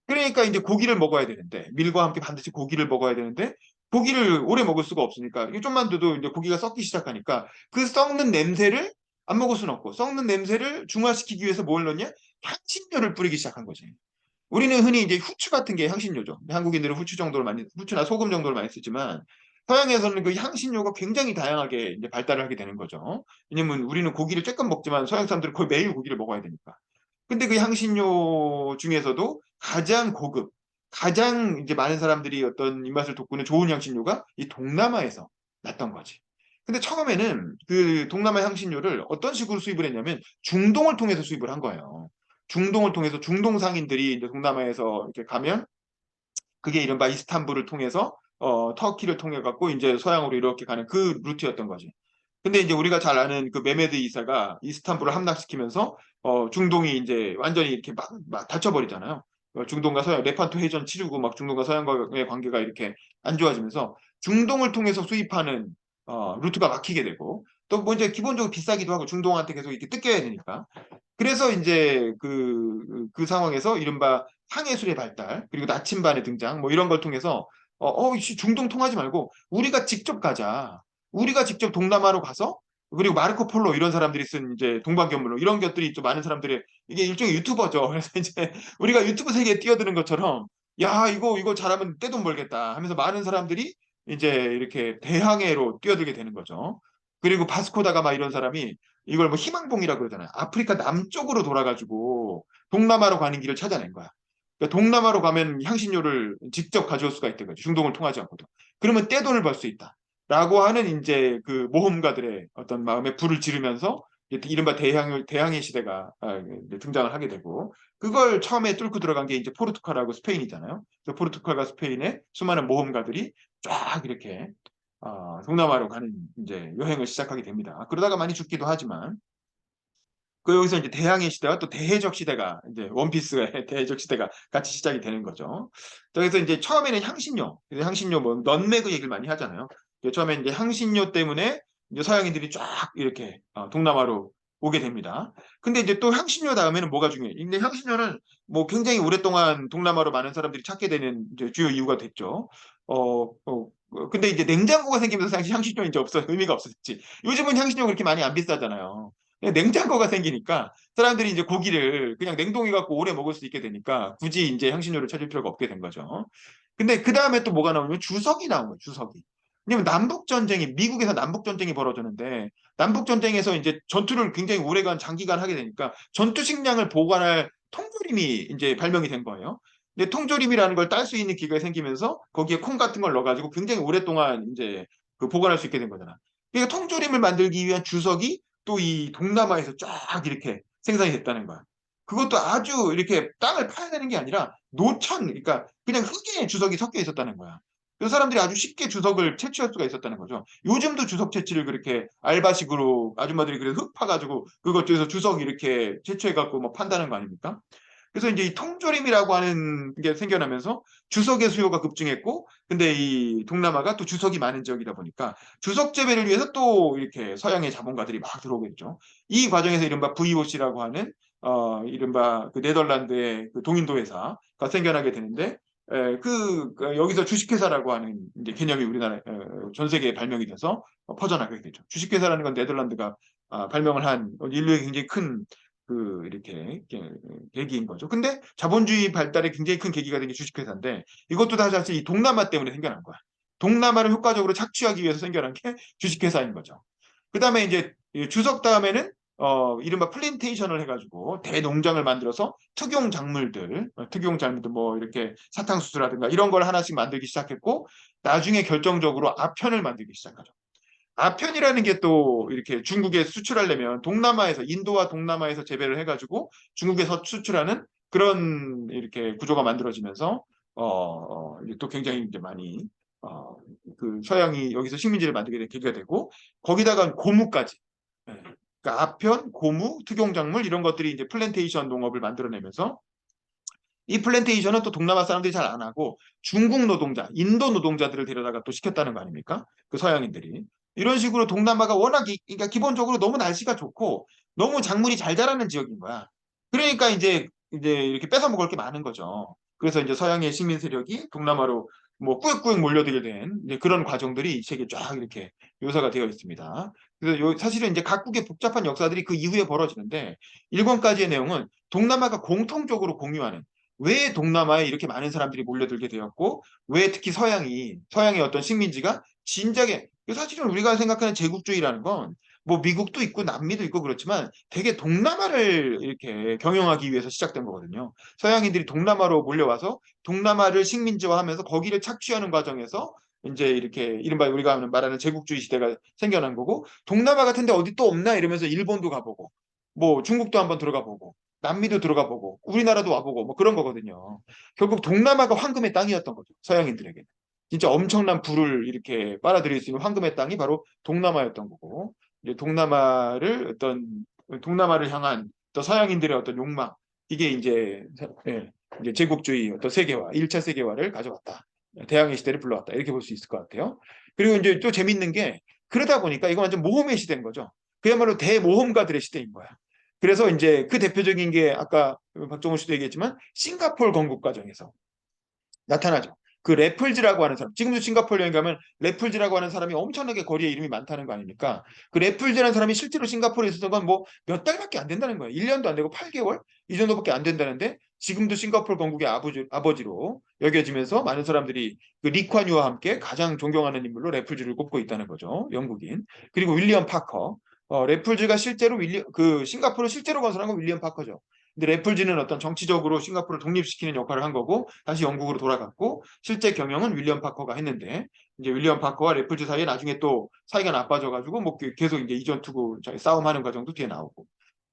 그러니까 이제 고기를 먹어야 되는데 밀과 함께 반드시 고기를 먹어야 되는데 고기를 오래 먹을 수가 없으니까 이게 좀만 둬도 이제 고기가 썩기 시작하니까 그 썩는 냄새를 안 먹을 수는 없고 썩는 냄새를 중화시키기 위해서 뭘 넣냐? 향신료를 뿌리기 시작한 거지. 우리는 흔히 이제 후추 같은 게 향신료죠. 한국인들은 후추 정도를 많이 후추나 소금 정도를 많이 쓰지만 서양에서는 그 향신료가 굉장히 다양하게 이제 발달을 하게 되는 거죠. 왜냐면 우리는 고기를 조금 먹지만 서양 사람들은 거의 매일 고기를 먹어야 되니까. 근데 그 향신료 중에서도 가장 고급, 가장 이제 많은 사람들이 어떤 입맛을 돋구는 좋은 향신료가 이 동남아에서 났던 거지. 근데 처음에는 그 동남아 향신료를 어떤 식으로 수입을 했냐면 중동을 통해서 수입을 한 거예요. 중동을 통해서 중동 상인들이 이제 동남아에서 이렇게 가면 그게 이른바 이스탄불을 통해서 터키를 통해 갖고 이제 서양으로 이렇게 가는 그 루트였던 거지. 근데 이제 우리가 잘 아는 그 메메드 이사가 이스탄불을 함락시키면서 중동이 이제 완전히 이렇게 막 닫혀버리잖아요. 중동과 서양 레판토 해전 치르고 막 중동과 서양과의 관계가 이렇게 안 좋아지면서 중동을 통해서 수입하는 루트가 막히게 되고 또 뭐 이제 기본적으로 비싸기도 하고 중동한테 계속 이렇게 뜯겨야 되니까 그래서 이제 그 상황에서 이른바 항해술의 발달 그리고 나침반의 등장 뭐 이런 걸 통해서 중동 통하지 말고 우리가 직접 가자. 우리가 직접 동남아로 가서 그리고 마르코 폴로 이런 사람들이 쓴 이제 동방견물로 이런 것들이 좀 많은 사람들이 이게 일종의 유튜버죠. 그래서 이제 우리가 유튜브 세계에 뛰어드는 것처럼 야 이거 잘하면 떼돈 벌겠다 하면서 많은 사람들이 이제 이렇게 대항해로 뛰어들게 되는 거죠. 그리고 바스코다가마 이런 사람이 이걸 뭐 희망봉이라고 그러잖아요. 아프리카 남쪽으로 돌아가지고 동남아로 가는 길을 찾아낸 거야. 그러니까 동남아로 가면 향신료를 직접 가져올 수가 있다는 거죠. 중동을 통하지 않고도. 그러면 떼돈을 벌 수 있다. 라고 하는 이제 그 모험가들의 어떤 마음에 불을 지르면서 이른바 대항해 시대가 이제 등장을 하게 되고 그걸 처음에 뚫고 들어간 게 이제 포르투갈하고 스페인이잖아요. 그래서 포르투갈과 스페인의 수많은 모험가들이 쫙 이렇게 동남아로 가는 이제 여행을 시작하게 됩니다. 그러다가 많이 죽기도 하지만 그 여기서 이제 대항해 시대와 또 대해적 시대가 이제 원피스의 대해적 시대가 같이 시작이 되는 거죠. 그래서 이제 처음에는 향신료, 그래서 향신료 뭐 넌메그 얘기를 많이 하잖아요. 처음에 이제 향신료 때문에 이제 서양인들이 쫙 이렇게 동남아로 오게 됩니다. 근데 이제 또 향신료 다음에는 뭐가 중요해요? 근데 향신료는 뭐 굉장히 오랫동안 동남아로 많은 사람들이 찾게 되는 이제 주요 이유가 됐죠. 근데 이제 냉장고가 생기면서 사실 향신료 이제 의미가 없어졌지. 요즘은 향신료 그렇게 많이 안 비싸잖아요. 냉장고가 생기니까 사람들이 이제 고기를 그냥 냉동해 갖고 오래 먹을 수 있게 되니까 굳이 이제 향신료를 찾을 필요가 없게 된 거죠. 근데 그 다음에 또 뭐가 나오냐면 주석이 나온 거예요. 주석이. 왜냐면 미국에서 남북 전쟁이 벌어졌는데 남북 전쟁에서 이제 전투를 굉장히 오래간 장기간 하게 되니까 전투 식량을 보관할 통조림이 이제 발명이 된 거예요. 근데 통조림이라는 걸 딸 수 있는 기계가 생기면서 거기에 콩 같은 걸 넣어가지고 굉장히 오랫동안 이제 그 보관할 수 있게 된 거잖아. 그러니까 통조림을 만들기 위한 주석이 또 이 동남아에서 쫙 이렇게 생산이 됐다는 거야. 그것도 아주 이렇게 땅을 파야 되는 게 아니라 노천, 그러니까 그냥 흙에 주석이 섞여 있었다는 거야. 그 사람들이 아주 쉽게 주석을 채취할 수가 있었다는 거죠. 요즘도 주석 채취를 그렇게 알바식으로 아줌마들이 그래서 흙 파가지고 그것 중에서 주석 이렇게 채취해갖고 뭐 판다는 거 아닙니까? 그래서 이제 이 통조림이라고 하는 게 생겨나면서 주석의 수요가 급증했고, 근데 이 동남아가 또 주석이 많은 지역이다 보니까 주석 재배를 위해서 또 이렇게 서양의 자본가들이 막 들어오겠죠. 이 과정에서 이른바 VOC라고 하는 이른바 그 네덜란드의 그 동인도 회사가 생겨나게 되는데, 여기서 주식회사라고 하는 이제 개념이 우리나라 전 세계에 발명이 돼서 퍼져나가게 되죠. 주식회사라는 건 네덜란드가 발명을 한 인류의 굉장히 큰 이렇게 계기인 거죠. 근데 자본주의 발달에 굉장히 큰 계기가 된 게 주식회사인데 이것도 다 사실 이 동남아 때문에 생겨난 거야. 동남아를 효과적으로 착취하기 위해서 생겨난 게 주식회사인 거죠. 그 다음에 이제 주석 다음에는 이른바 플랜테이션을 해가지고 대농장을 만들어서 특용 작물들 뭐 이렇게 사탕수수라든가 이런 걸 하나씩 만들기 시작했고 나중에 결정적으로 아편을 만들기 시작하죠. 아편이라는 게 또 이렇게 중국에 수출하려면 인도와 동남아에서 재배를 해가지고 중국에서 수출하는 그런 이렇게 구조가 만들어지면서 또 굉장히 이제 많이 그 서양이 여기서 식민지를 만들게 된 계기가 되고 거기다가 고무까지 그러니까 아편, 고무, 특용작물 이런 것들이 이제 플랜테이션 농업을 만들어내면서 이 플랜테이션은 또 동남아 사람들이 잘 안 하고 중국 노동자, 인도 노동자들을 데려다가 또 시켰다는 거 아닙니까? 그 서양인들이. 이런 식으로 동남아가 워낙 그러니까 기본적으로 너무 날씨가 좋고 너무 작물이 잘 자라는 지역인 거야. 그러니까 이제 이렇게 뺏어 먹을 게 많은 거죠. 그래서 이제 서양의 식민 세력이 동남아로 뭐 꾸역꾸역 몰려들게 된 이제 그런 과정들이 이 책에 쫙 이렇게 묘사가 되어 있습니다. 그래서 사실은 이제 각국의 복잡한 역사들이 그 이후에 벌어지는데 1권까지의 내용은 동남아가 공통적으로 공유하는 왜 동남아에 이렇게 많은 사람들이 몰려들게 되었고 왜 특히 서양의 어떤 식민지가 진작에 사실은 우리가 생각하는 제국주의라는 건 뭐 미국도 있고 남미도 있고 그렇지만 되게 동남아를 이렇게 경영하기 위해서 시작된 거거든요. 서양인들이 동남아로 몰려와서 동남아를 식민지화하면서 거기를 착취하는 과정에서 이제 이렇게 이른바 우리가 말하는 제국주의 시대가 생겨난 거고 동남아 같은 데 어디 또 없나 이러면서 일본도 가보고 뭐 중국도 한번 들어가 보고 남미도 들어가 보고 우리나라도 와보고 뭐 그런 거거든요. 결국 동남아가 황금의 땅이었던 거죠. 서양인들에게. 진짜 엄청난 부를 이렇게 빨아들일 수 있는 황금의 땅이 바로 동남아였던 거고 이제 동남아를 향한 또 서양인들의 어떤 욕망 이게 예, 이제 제국주의 어떤 세계화, 1차 세계화를 가져왔다. 대항해 시대를 불러왔다. 이렇게 볼 수 있을 것 같아요. 그리고 이제 또 재밌는 게 그러다 보니까 이건 완전 모험의 시대인 거죠. 그야말로 대모험가들의 시대인 거야. 그래서 이제 그 대표적인 게 아까 박정호 씨도 얘기했지만 싱가포르 건국 과정에서 나타나죠. 그 래플즈라고 하는 사람, 지금도 싱가포르 여행 가면 래플즈라고 하는 사람이 엄청나게 거리에 이름이 많다는 거 아닙니까? 그 래플즈라는 사람이 실제로 싱가포르에 있었던 건 뭐 몇 달밖에 안 된다는 거예요. 1년도 안 되고 8개월? 이 정도밖에 안 된다는데 지금도 싱가포르 건국의 아버지로 여겨지면서 많은 사람들이 그 리콴유와 함께 가장 존경하는 인물로 래플즈를 꼽고 있다는 거죠. 영국인. 그리고 윌리엄 파커. 래플즈가 실제로 그 싱가포르를 실제로 건설한 건 윌리엄 파커죠. 근데 래플즈는 어떤 정치적으로 싱가포르를 독립시키는 역할을 한 거고 다시 영국으로 돌아갔고 실제 경영은 윌리엄 파커가 했는데 이제 윌리엄 파커와 래플즈 사이에 나중에 또 사이가 나빠져가지고 뭐 계속 이제 이전 투구 싸움하는 과정도 뒤에 나오고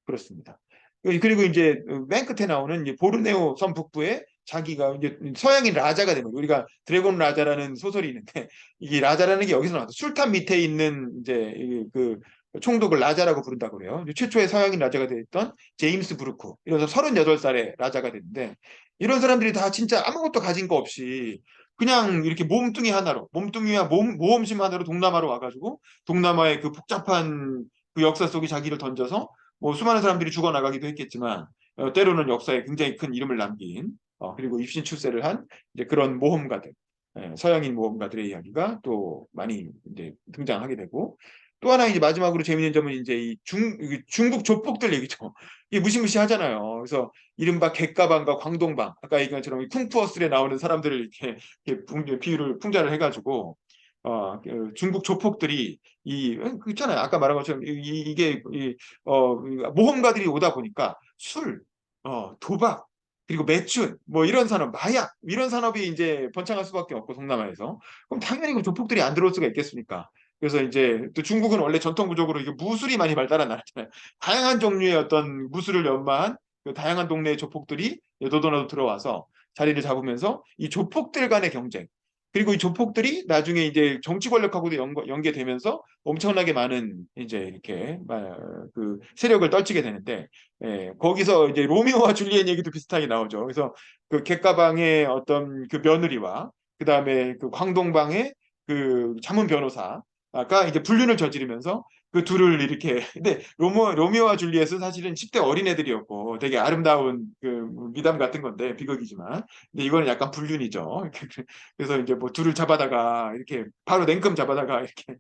그렇습니다. 그리고 이제 맨 끝에 나오는 이제 보르네오 섬 북부에 자기가 이제 서양인 라자가 되는 거예요. 우리가 드래곤 라자라는 소설이 있는데 이게 라자라는 게 여기서 나왔어. 술탄 밑에 있는 이제 그 총독을 라자라고 부른다고 그래요. 최초의 서양인 라자가 됐던 제임스 브루크. 이래서 38살에 라자가 됐는데 이런 사람들이 다 진짜 아무것도 가진 거 없이 그냥 이렇게 몸뚱이 하나로 몸뚱이와 모험심 하나로 동남아로 와가지고 동남아의 그 복잡한 그 역사 속에 자기를 던져서 뭐 수많은 사람들이 죽어나가기도 했겠지만 때로는 역사에 굉장히 큰 이름을 남긴 그리고 입신 출세를 한 이제 그런 모험가들 서양인 모험가들의 이야기가 또 많이 이제 등장하게 되고 또 하나 이제 마지막으로 재미있는 점은 이제 이 중국 조폭들 얘기죠. 이게 무시무시하잖아요. 그래서 이른바 객가방과 광동방 아까 얘기한 것처럼 이 쿵푸어슬에 나오는 사람들을 이렇게 비유를 풍자를 해가지고 중국 조폭들이 있잖아요. 아까 말한 것처럼 이게 모험가들이 오다 보니까 술, 도박, 그리고 매춘, 뭐 이런 산업, 마약 이런 산업이 이제 번창할 수밖에 없고 동남아에서 그럼 당연히 그 조폭들이 안 들어올 수가 있겠습니까? 그래서 이제 또 중국은 원래 전통적으로 이게 무술이 많이 발달한 나라잖아요. 다양한 종류의 어떤 무술을 연마한 그 다양한 동네의 조폭들이 너도나도 들어와서 자리를 잡으면서 이 조폭들 간의 경쟁 그리고 이 조폭들이 나중에 이제 정치 권력하고도 연계되면서 엄청나게 많은 이제 이렇게 그 세력을 떨치게 되는데 거기서 이제 로미오와 줄리엣 얘기도 비슷하게 나오죠. 그래서 그 객가방의 어떤 그 며느리와 그 다음에 그 광동방의 그 자문 변호사가 이제 불륜을 저지르면서 그 둘을 이렇게 근데 로미오와 줄리엣은 사실은 10대 어린애들이었고 되게 아름다운 그 미담 같은 건데 비극이지만 근데 이거는 약간 불륜이죠. 그래서 이제 뭐 둘을 잡아다가 이렇게 바로 냉큼 잡아다가 이렇게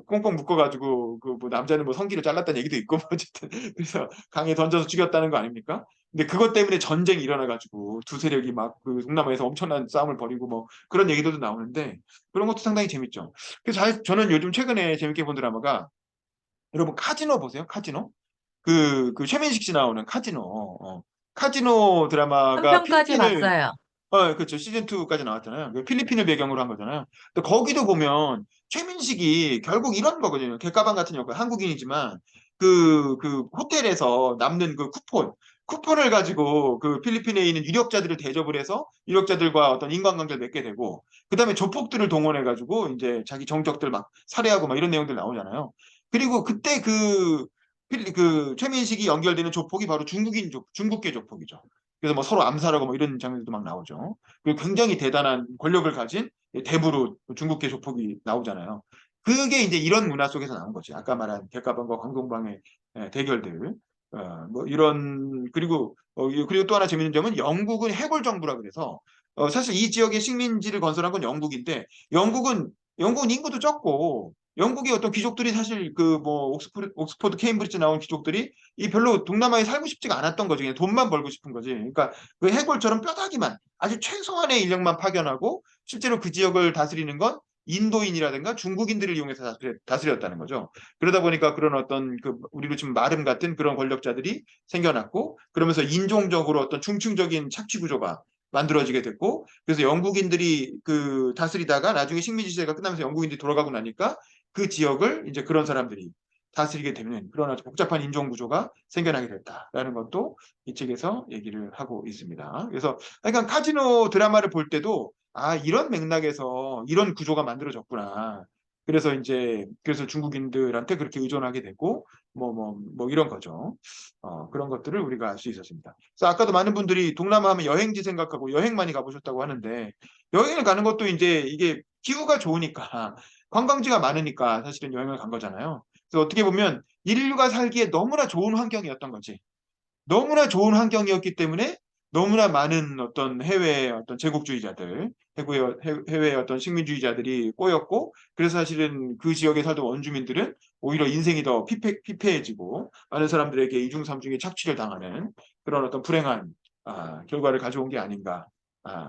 꽁꽁 묶어가지고 그 뭐 남자는 뭐 성기를 잘랐다는 얘기도 있고 뭐 어쨌든 그래서 강에 던져서 죽였다는 거 아닙니까? 근데 그것 때문에 전쟁이 일어나가지고 두 세력이 막 그 동남아에서 엄청난 싸움을 벌이고 뭐 그런 얘기들도 나오는데 그런 것도 상당히 재밌죠. 그래서 저는 요즘 최근에 재밌게 본 드라마가 여러분 카지노 보세요. 카지노 그 최민식 씨 나오는 카지노 카지노 한 드라마가 편까지 필리핀을 봤어요. 그렇죠. 시즌 2까지 나왔잖아요. 그 필리핀을 배경으로 한 거잖아요. 근데 거기도 보면 최민식이 결국 이런 거거든요. 객가방 같은 역할, 한국인이지만 그 호텔에서 남는 그 쿠폰을 가지고 그 필리핀에 있는 유력자들을 대접을 해서 유력자들과 어떤 인간관계를 맺게 되고, 그 다음에 조폭들을 동원해가지고 이제 자기 정적들 막 살해하고 막 이런 내용들 나오잖아요. 그리고 그때 그 최민식이 연결되는 조폭이 바로 중국계 조폭이죠. 그래서 뭐 서로 암살하고 뭐 이런 장면도 막 나오죠. 그리고 굉장히 대단한 권력을 가진 대부로 중국계 조폭이 나오잖아요. 그게 이제 이런 문화 속에서 나온 거지. 아까 말한 백가방과 광동방의 대결들. 뭐 이런 그리고 또 하나 재밌는 점은 영국은 해골 정부라 그래서 사실 이 지역의 식민지를 건설한 건 영국인데 영국은 인구도 적고 영국의 어떤 귀족들이 사실 그 뭐 옥스포드 케임브리지 나온 귀족들이 이 별로 동남아에 살고 싶지가 않았던 거지. 그냥 돈만 벌고 싶은 거지. 그러니까 그 해골처럼 뼈다귀만 아주 최소한의 인력만 파견하고 실제로 그 지역을 다스리는 건 인도인이라든가 중국인들을 이용해서 다스렸다는 거죠. 그러다 보니까 그런 어떤 그 우리로 치면 마름 같은 그런 권력자들이 생겨났고 그러면서 인종적으로 어떤 중층적인 착취 구조가 만들어지게 됐고 그래서 영국인들이 그 다스리다가 나중에 식민지 시대가 끝나면서 영국인들이 돌아가고 나니까 그 지역을 이제 그런 사람들이 다스리게 되는 그런 아주 복잡한 인종 구조가 생겨나게 됐다라는 것도 이 책에서 얘기를 하고 있습니다. 그래서 약간 카지노 드라마를 볼 때도 아 이런 맥락에서 이런 구조가 만들어졌구나. 그래서 중국인들한테 그렇게 의존하게 되고 뭐 이런 거죠. 그런 것들을 우리가 알 수 있었습니다. 그래서 아까도 많은 분들이 동남아 하면 여행지 생각하고 여행 많이 가보셨다고 하는데 여행을 가는 것도 이제 이게 기후가 좋으니까 관광지가 많으니까 사실은 여행을 간 거잖아요. 그래서 어떻게 보면 인류가 살기에 너무나 좋은 환경이었던 거지. 너무나 좋은 환경이었기 때문에 너무나 많은 어떤 해외의 어떤 제국주의자들, 해외의 어떤 식민주의자들이 꼬였고, 그래서 사실은 그 지역에 살던 원주민들은 오히려 인생이 더 피폐해지고, 많은 사람들에게 이중삼중의 착취를 당하는 그런 어떤 불행한 결과를 가져온 게 아닌가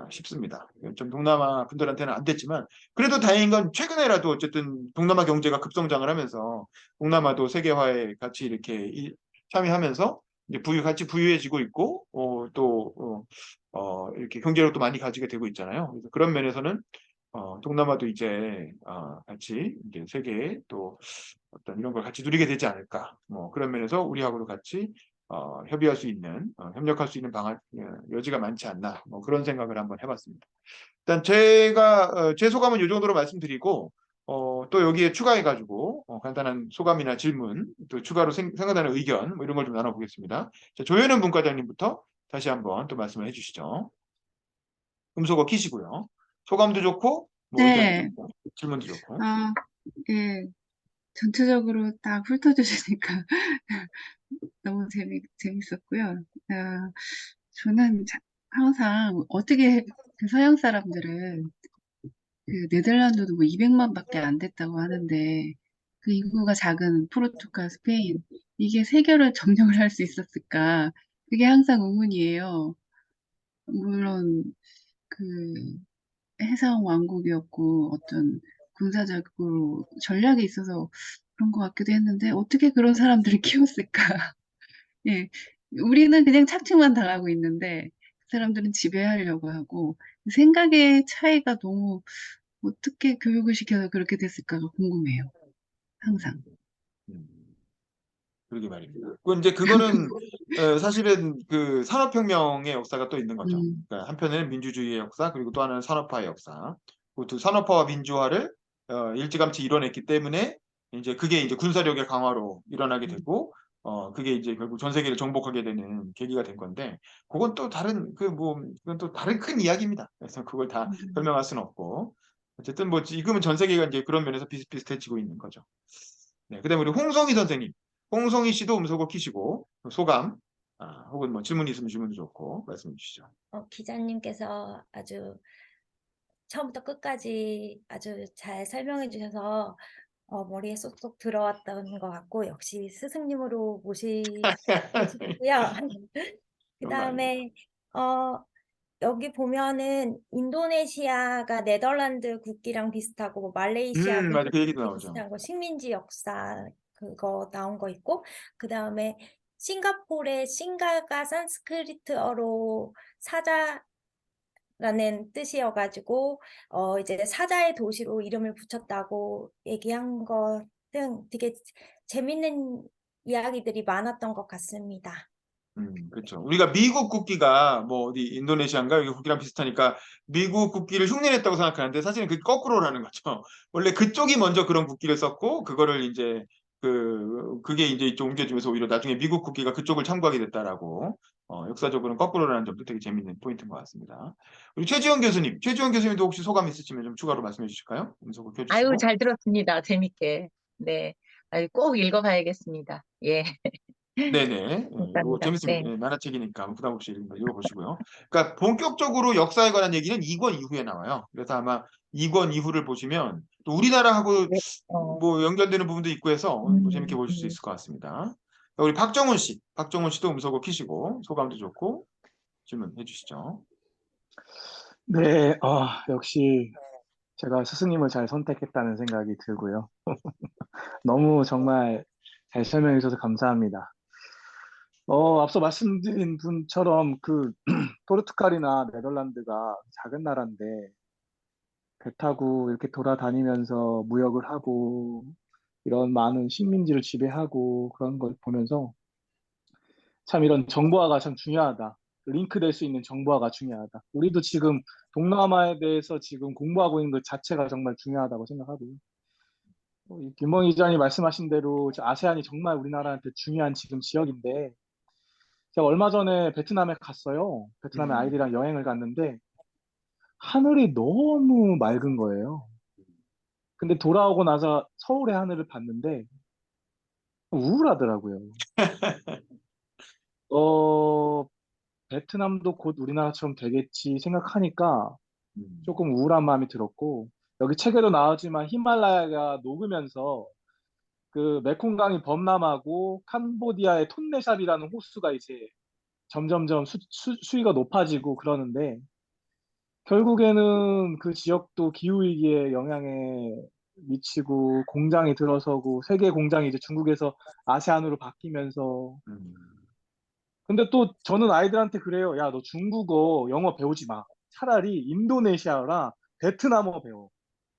싶습니다. 좀 동남아 분들한테는 안 됐지만, 그래도 다행인 건 최근에라도 어쨌든 동남아 경제가 급성장을 하면서 동남아도 세계화에 같이 이렇게 참여하면서 이제 같이 부유해지고 있고, 이렇게 경제력도 많이 가지게 되고 있잖아요. 그래서 그런 면에서는, 동남아도 이제, 같이 이제 세계에 또 어떤 이런 걸 같이 누리게 되지 않을까. 뭐 그런 면에서 우리하고도 같이, 협의할 수 있는, 협력할 수 있는 여지가 많지 않나. 뭐 그런 생각을 한번 해봤습니다. 일단 제 소감은 이 정도로 말씀드리고, 또 여기에 추가해가지고, 간단한 소감이나 질문, 또 추가로 생각나는 의견, 뭐 이런 걸 좀 나눠보겠습니다. 자, 조현은 문과장님부터 다시 한번 또 말씀을 해주시죠. 음소거 키시고요. 소감도 좋고, 뭐 의견도 네. 좋고, 질문도 좋고. 예. 전체적으로 딱 훑어주시니까 너무 재밌었고요. 저는 항상 어떻게 그 서양 사람들은 그 네덜란드도 뭐 200만밖에 안 됐다고 하는데 그 인구가 작은 포르투갈, 스페인 이게 세계를 점령을 할 수 있었을까? 그게 항상 의문이에요. 물론 그 해상 왕국이었고 어떤 군사적으로 전략에 있어서 그런 것 같기도 했는데 어떻게 그런 사람들을 키웠을까? 예, 우리는 그냥 착취만 당하고 있는데 그 사람들은 지배하려고 하고 생각의 차이가 너무 어떻게 교육을 시켜서 그렇게 됐을까가 궁금해요. 항상. 그러게 말입니다. 그거는 사실은 그 산업혁명의 역사가 또 있는 거죠. 그러니까 한편에는 민주주의의 역사, 그리고 또 하나는 산업화의 역사. 그 두 산업화와 민주화를 일찌감치 이뤄냈기 때문에 그게 이제 군사력의 강화로 일어나게 되고, 그게 이제 결국 전 세계를 정복하게 되는 계기가 된 건데, 그건 또 그건 또 다른 큰 이야기입니다. 그래서 그걸 다 설명할 수는 없고, 어쨌든 뭐 지금은 전 세계가 이제 그런 면에서 비슷비슷해지고 있는 거죠. 네, 그다음에 우리 홍성희 선생님. 홍성희 씨도 음소거 키시고 소감 혹은 뭐 질문 있으면 질문도 좋고 말씀해 주시죠. 기자님께서 아주 처음부터 끝까지 아주 잘 설명해 주셔서 머리에 쏙쏙 들어왔던 것 같고 역시 스승님으로 모시고요. 그다음에 여기 보면은 인도네시아가 네덜란드 국기랑 비슷하고 말레이시아 맞아. 그 얘기도 국기 나오죠. 비슷한 거 식민지 역사 그거 나온 거 있고 그다음에 싱가포르의 싱가가 산스크리트어로 사자라는 뜻이어가지고 이제 사자의 도시로 이름을 붙였다고 얘기한 거 등 되게 재밌는 이야기들이 많았던 것 같습니다. 그렇죠. 우리가 미국 국기가 뭐 어디 인도네시아인가 여기 국기랑 비슷하니까 미국 국기를 흉내냈다고 생각하는데 사실은 그 거꾸로라는 거죠. 원래 그쪽이 먼저 그런 국기를 썼고 그거를 이제 그게 이제 이쪽 옮겨지면서 오히려 나중에 미국 국기가 그쪽을 참고하게 됐다라고 역사적으로는 거꾸로라는 점도 되게 재밌는 포인트인 것 같습니다. 우리 최지원 교수님, 최지원 교수님도 혹시 소감 있으시면 좀 추가로 말씀해 주실까요? 음성을 아유, 켜주시고. 잘 들었습니다. 재밌게. 네. 아유, 꼭 읽어봐야겠습니다. 예, 네네. 예, 이거 감사합니다. 재밌습니다. 네. 예, 만화책이니까 부담 없이 읽어보시고요. 그러니까 본격적으로 역사에 관한 얘기는 2권 이후에 나와요. 그래서 아마 2권 이후를 보시면 또 우리나라하고 네. 어, 뭐 연결되는 부분도 있고 해서 뭐 재밌게 음, 보실 수 음. 있을 것 같습니다. 우리 박정훈 씨도 음소거 키시고 소감도 좋고 질문해 주시죠. 네, 역시 제가 스승님을 잘 선택했다는 생각이 들고요. 너무 정말 잘 설명해 주셔서 감사합니다. 앞서 말씀드린 분처럼 포르투갈이나 네덜란드가 작은 나라인데 배 타고 이렇게 돌아다니면서 무역을 하고 이런 많은 식민지를 지배하고 그런 걸 보면서 참 이런 정보화가 참 중요하다. 링크될 수 있는 정보화가 중요하다. 우리도 지금 동남아에 대해서 지금 공부하고 있는 것 자체가 정말 중요하다고 생각하고요. 이 김봉희 기자님 말씀하신 대로 아세안이 정말 우리나라한테 중요한 지금 지역인데 제가 얼마 전에 베트남에 갔어요. 베트남에 음, 아이들이랑 여행을 갔는데 하늘이 너무 맑은 거예요. 근데 돌아오고 나서 서울의 하늘을 봤는데 우울하더라고요. 어, 베트남도 곧 우리나라처럼 되겠지 생각하니까 음, 조금 우울한 마음이 들었고, 여기 책에도 나오지만 히말라야가 녹으면서 그 메콩강이 범람하고 캄보디아의 톤레삽이라는 호수가 이제 점점점 수위가 높아지고 그러는데, 결국에는 그 지역도 기후위기에 영향에 미치고 공장이 들어서고 세계 공장이 이제 중국에서 아세안으로 바뀌면서 음, 근데 또 저는 아이들한테 그래요. 야, 너 중국어, 영어 배우지 마. 차라리 인도네시아어랑 베트남어 배워.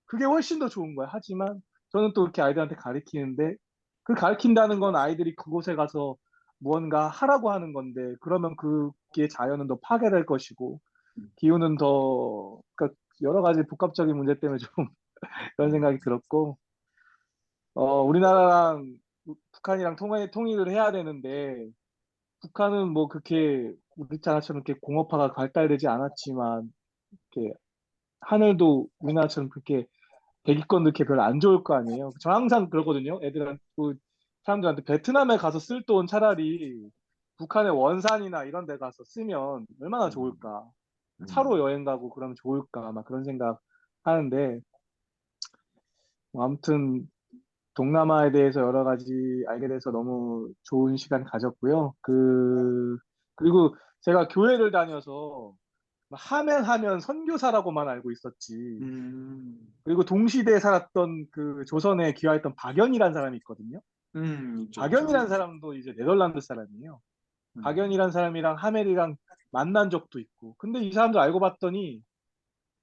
그게 훨씬 더 좋은 거야. 하지만 저는 또 이렇게 아이들한테 가르치는데 그 가르친다는 건 아이들이 그곳에 가서 무언가 하라고 하는 건데 그러면 그게 자연은 더 파괴될 것이고 기후는 더 그러니까 여러 가지 복합적인 문제 때문에 좀 그런 생각이 들었고 우리나라랑 북한이랑 통일을 해야 되는데 북한은 뭐 그렇게 우리나라처럼 이렇게 공업화가 발달되지 않았지만 이렇게 하늘도 우리나라처럼 그렇게 대기권도 이렇게 별로 안 좋을 거 아니에요. 저 항상 그러거든요. 애들한테 사람들한테 베트남에 가서 쓸 돈 차라리 북한의 원산이나 이런 데 가서 쓰면 얼마나 음, 좋을까. 차로 음. 여행 가고 그러면 좋을까. 막 그런 생각 하는데 뭐 아무튼 동남아에 대해서 여러 가지 알게 돼서 너무 좋은 시간 가졌고요. 그리고 제가 교회를 다녀서 하면 선교사라고만 알고 있었지. 음, 그리고 동시대에 살았던 그 조선에 귀화했던 박연이라는 사람이 있거든요. 있죠, 있죠. 박연이라는 사람도 이제 네덜란드 사람이에요. 음, 박연이라는 사람이랑 하멜이랑 만난 적도 있고. 근데 이 사람들 알고 봤더니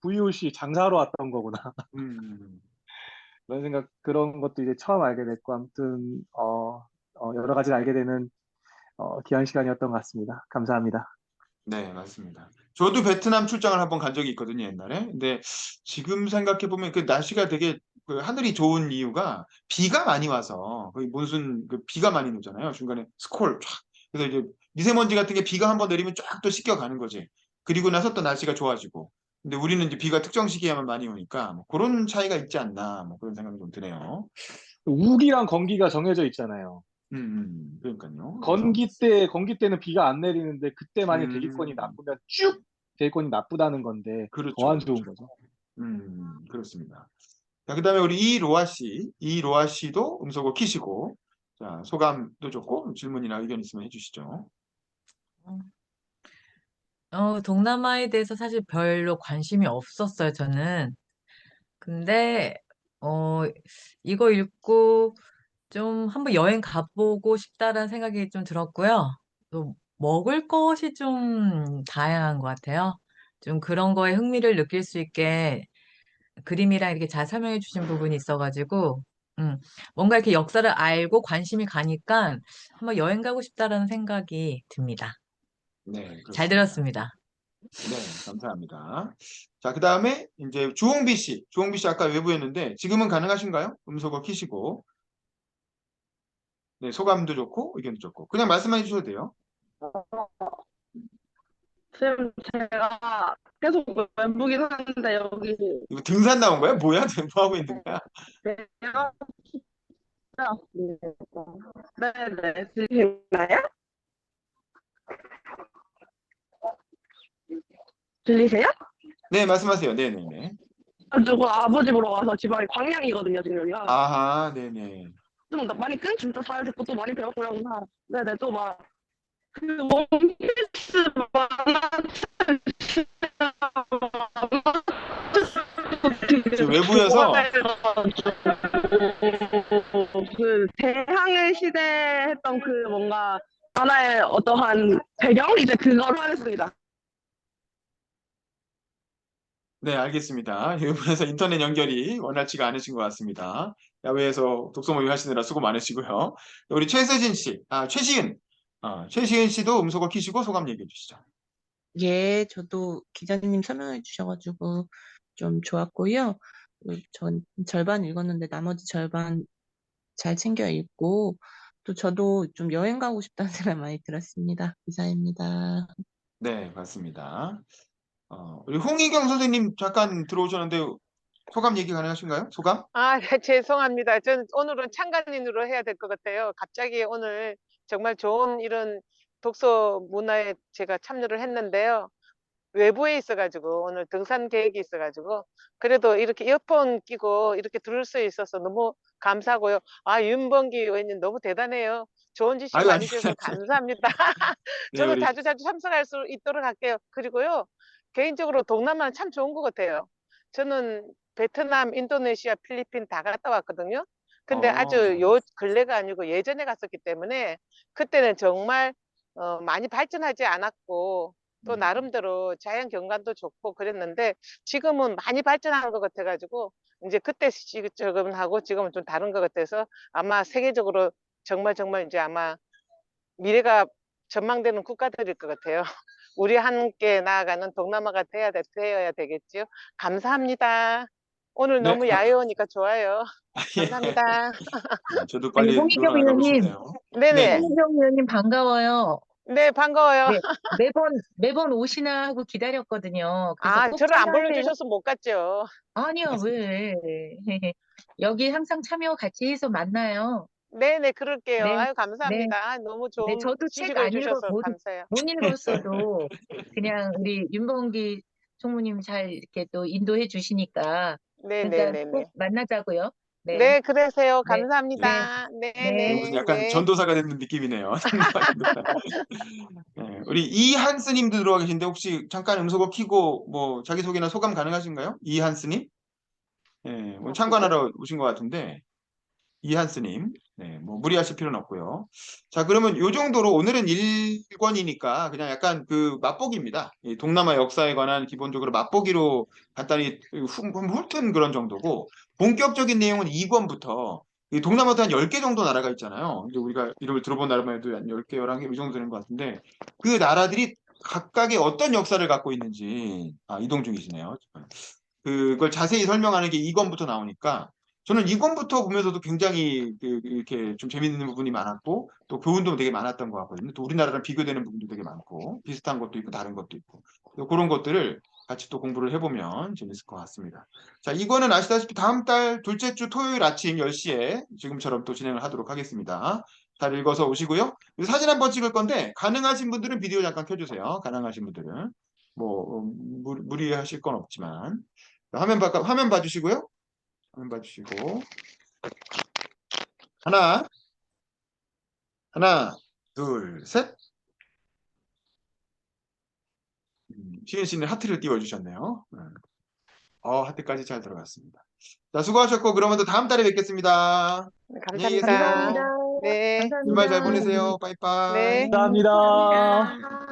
부이웃이 장사하러 왔던 거구나. 음. 그런 생각, 그런 것도 이제 처음 알게 됐고, 아무튼, 여러 가지를 알게 되는, 귀한 시간이었던 것 같습니다. 감사합니다. 네, 맞습니다. 저도 베트남 출장을 한번 간 적이 있거든요, 옛날에. 근데 지금 생각해 보면 그 날씨가 되게 그 하늘이 좋은 이유가 비가 많이 와서 거의 몬순 그 비가 많이 오잖아요. 중간에 스콜 쫙. 그래서 이제 미세먼지 같은 게 비가 한번 내리면 쫙 또 씻겨 가는 거지. 그리고 나서 또 날씨가 좋아지고. 근데 우리는 이제 비가 특정 시기에만 많이 오니까 뭐 그런 차이가 있지 않나 뭐 그런 생각이 좀 드네요. 우기랑 건기가 정해져 있잖아요. 그러니까요. 그래서 건기 때는 비가 안 내리는데, 그때 만약 대기권이 음, 나쁘면 쭉 대기권이 나쁘다는 건데, 더 그렇죠, 안 좋은 그렇죠. 거죠. 그렇습니다. 자, 그다음에 우리 이로아 씨도 음소거 키시고, 자, 소감도 좋고 질문이나 의견 있으면 해주시죠. 동남아에 대해서 사실 별로 관심이 없었어요, 저는. 근데, 어, 이거 읽고 좀 한번 여행 가보고 싶다라는 생각이 좀 들었고요. 또 먹을 것이 좀 다양한 것 같아요. 좀 그런 거에 흥미를 느낄 수 있게 그림이랑 이렇게 잘 설명해 주신 부분이 있어가지고, 음, 뭔가 이렇게 역사를 알고 관심이 가니까 한번 여행 가고 싶다라는 생각이 듭니다. 네, 잘 그렇습니다. 들었습니다. 네, 감사합니다. 자, 그다음에 이제 주홍비 씨 아까 외부였는데 지금은 가능하신가요? 음소거 키시고. 네, 소감도 좋고 의견도 좋고 그냥 말씀해 주셔도 돼요. 지금 제가 계속 멘붕이긴 하는데 여기 이거 등산 나온 거야? 뭐야? 뭐 하고 있는 거야? 대학 네네 들리나요? 들리세요? 네, 말씀하세요. 네네네. 가지고 아버지 보러 와서 집안이 광양이거든요 지금 여기가. 아하, 네네. 좀 많이 끈 진짜 잘 듣고 또 많이 배웠고요. 네네 또 막 그 원피스 저 외부여서 그 대항해 시대 했던 그 뭔가 하나의 어떠한 배경 이제 그거로 하겠습니다. 네, 알겠습니다. 외부에서 인터넷 연결이 원활치가 않으신 것 같습니다. 야외에서 독서 모임 하시느라 수고 많으시고요. 우리 최세진 씨, 최시은 씨도 음소거 키시고 소감 얘기해 주시죠. 예, 저도 기자님 설명해 주셔가지고 좀 좋았고요. 전 절반 읽었는데 나머지 절반 잘 챙겨 읽고 또 저도 좀 여행 가고 싶다는 생각 많이 들었습니다. 이상입니다. 네, 맞습니다. 우리 홍희경 선생님 잠깐 들어오셨는데 소감 얘기 가능하신가요? 소감? 아, 네, 죄송합니다. 저는 오늘은 참관인으로 해야 될 것 같아요. 갑자기 오늘 정말 좋은 이런 독서 문화에 제가 참여를 했는데요. 외부에 있어가지고 오늘 등산 계획이 있어가지고 그래도 이렇게 이어폰 끼고 이렇게 들을 수 있어서 너무 감사하고요. 아, 윤범기 의원님 너무 대단해요. 좋은 지식 아유, 많이 아닙니다. 주셔서 감사합니다. 네, 저도 우리 자주 참석할 수 있도록 할게요. 그리고요, 개인적으로 동남아는 참 좋은 것 같아요. 저는 베트남, 인도네시아, 필리핀 다 갔다 왔거든요. 근데 아주 요 근래가 아니고 예전에 갔었기 때문에 그때는 정말 많이 발전하지 않았고 또 나름대로 자연 경관도 좋고 그랬는데 지금은 많이 발전한 것 같아가지고 이제 그때 지금하고 지금은 좀 다른 것 같아서 아마 세계적으로 정말 정말 이제 아마 미래가 전망되는 국가들일 것 같아요. 우리 함께 나아가는 동남아가 되어야 되겠지요. 감사합니다. 오늘 네, 너무 야외오니까 좋아요. 예. 감사합니다. 저도 아니, 빨리 놀러 나가고 싶네요. 네네. 홍희경 의원님 반가워요. 네, 반가워요. 네, 매번 오시나 하고 기다렸거든요. 그래서 아, 꼭 저를 안 참가하세요. 불러주셔서 못 갔죠. 아니요, 왜? 여기 항상 참여 같이 해서 만나요. 네네, 그럴게요. 네, 아유, 네, 감사합니다. 아, 너무 네, 좋은 저도 책 지식을 안 주셔서 감사해요. 못 읽었어도 그냥 우리 윤봉기 총무님 잘 이렇게 또 인도해 주시니까 그러니까 네네네네. 꼭 만나자고요. 네, 네, 그러세요. 네, 네, 감사합니다. 네, 네. 무슨 네네, 약간 네. 전도사가 되는 느낌이네요. 네, 우리 이한스님도 들어와 계신데 혹시 잠깐 음소거 키고 뭐 자기소개나 소감 가능하신가요? 이한스님? 네, 뭐 참관하러 오신 것 같은데 이한스님, 네, 뭐 무리하실 필요는 없고요. 자, 그러면 요 정도로 오늘은 1권이니까 그냥 약간 그 맛보기입니다. 이 동남아 역사에 관한 기본적으로 맛보기로 간단히 훑은 그런 정도고 본격적인 내용은 2권부터 이 동남아도 한 10개 정도 나라가 있잖아요. 이제 우리가 이름을 들어본 나라만 해도 한 10개, 11개 이 정도 되는 것 같은데 그 나라들이 각각의 어떤 역사를 갖고 있는지 이동 중이시네요. 그걸 자세히 설명하는 게 2권부터 나오니까 저는 2권부터 보면서도 굉장히 이렇게 좀 재밌는 부분이 많았고 또 교훈도 되게 많았던 것 같거든요. 또 우리나라랑 비교되는 부분도 되게 많고 비슷한 것도 있고 다른 것도 있고 그런 것들을 같이 또 공부를 해보면 재밌을 것 같습니다. 자, 이거는 아시다시피 다음 달 둘째 주 토요일 아침 10시에 지금처럼 또 진행을 하도록 하겠습니다. 잘 읽어서 오시고요. 사진 한번 찍을 건데 가능하신 분들은 비디오 잠깐 켜주세요. 가능하신 분들은 무리하실 건 없지만 화면 봐주시고요. 화면 봐주시고 하나, 둘, 셋. 시은 씨는 하트를 띄워주셨네요. 하트까지 잘 들어갔습니다. 자, 수고하셨고 그러면 또 다음 달에 뵙겠습니다. 안녕히 감사합니다. 계세요. 네. 주말 잘 감사합니다. 보내세요. 빠이빠이. 네. 감사합니다. 감사합니다.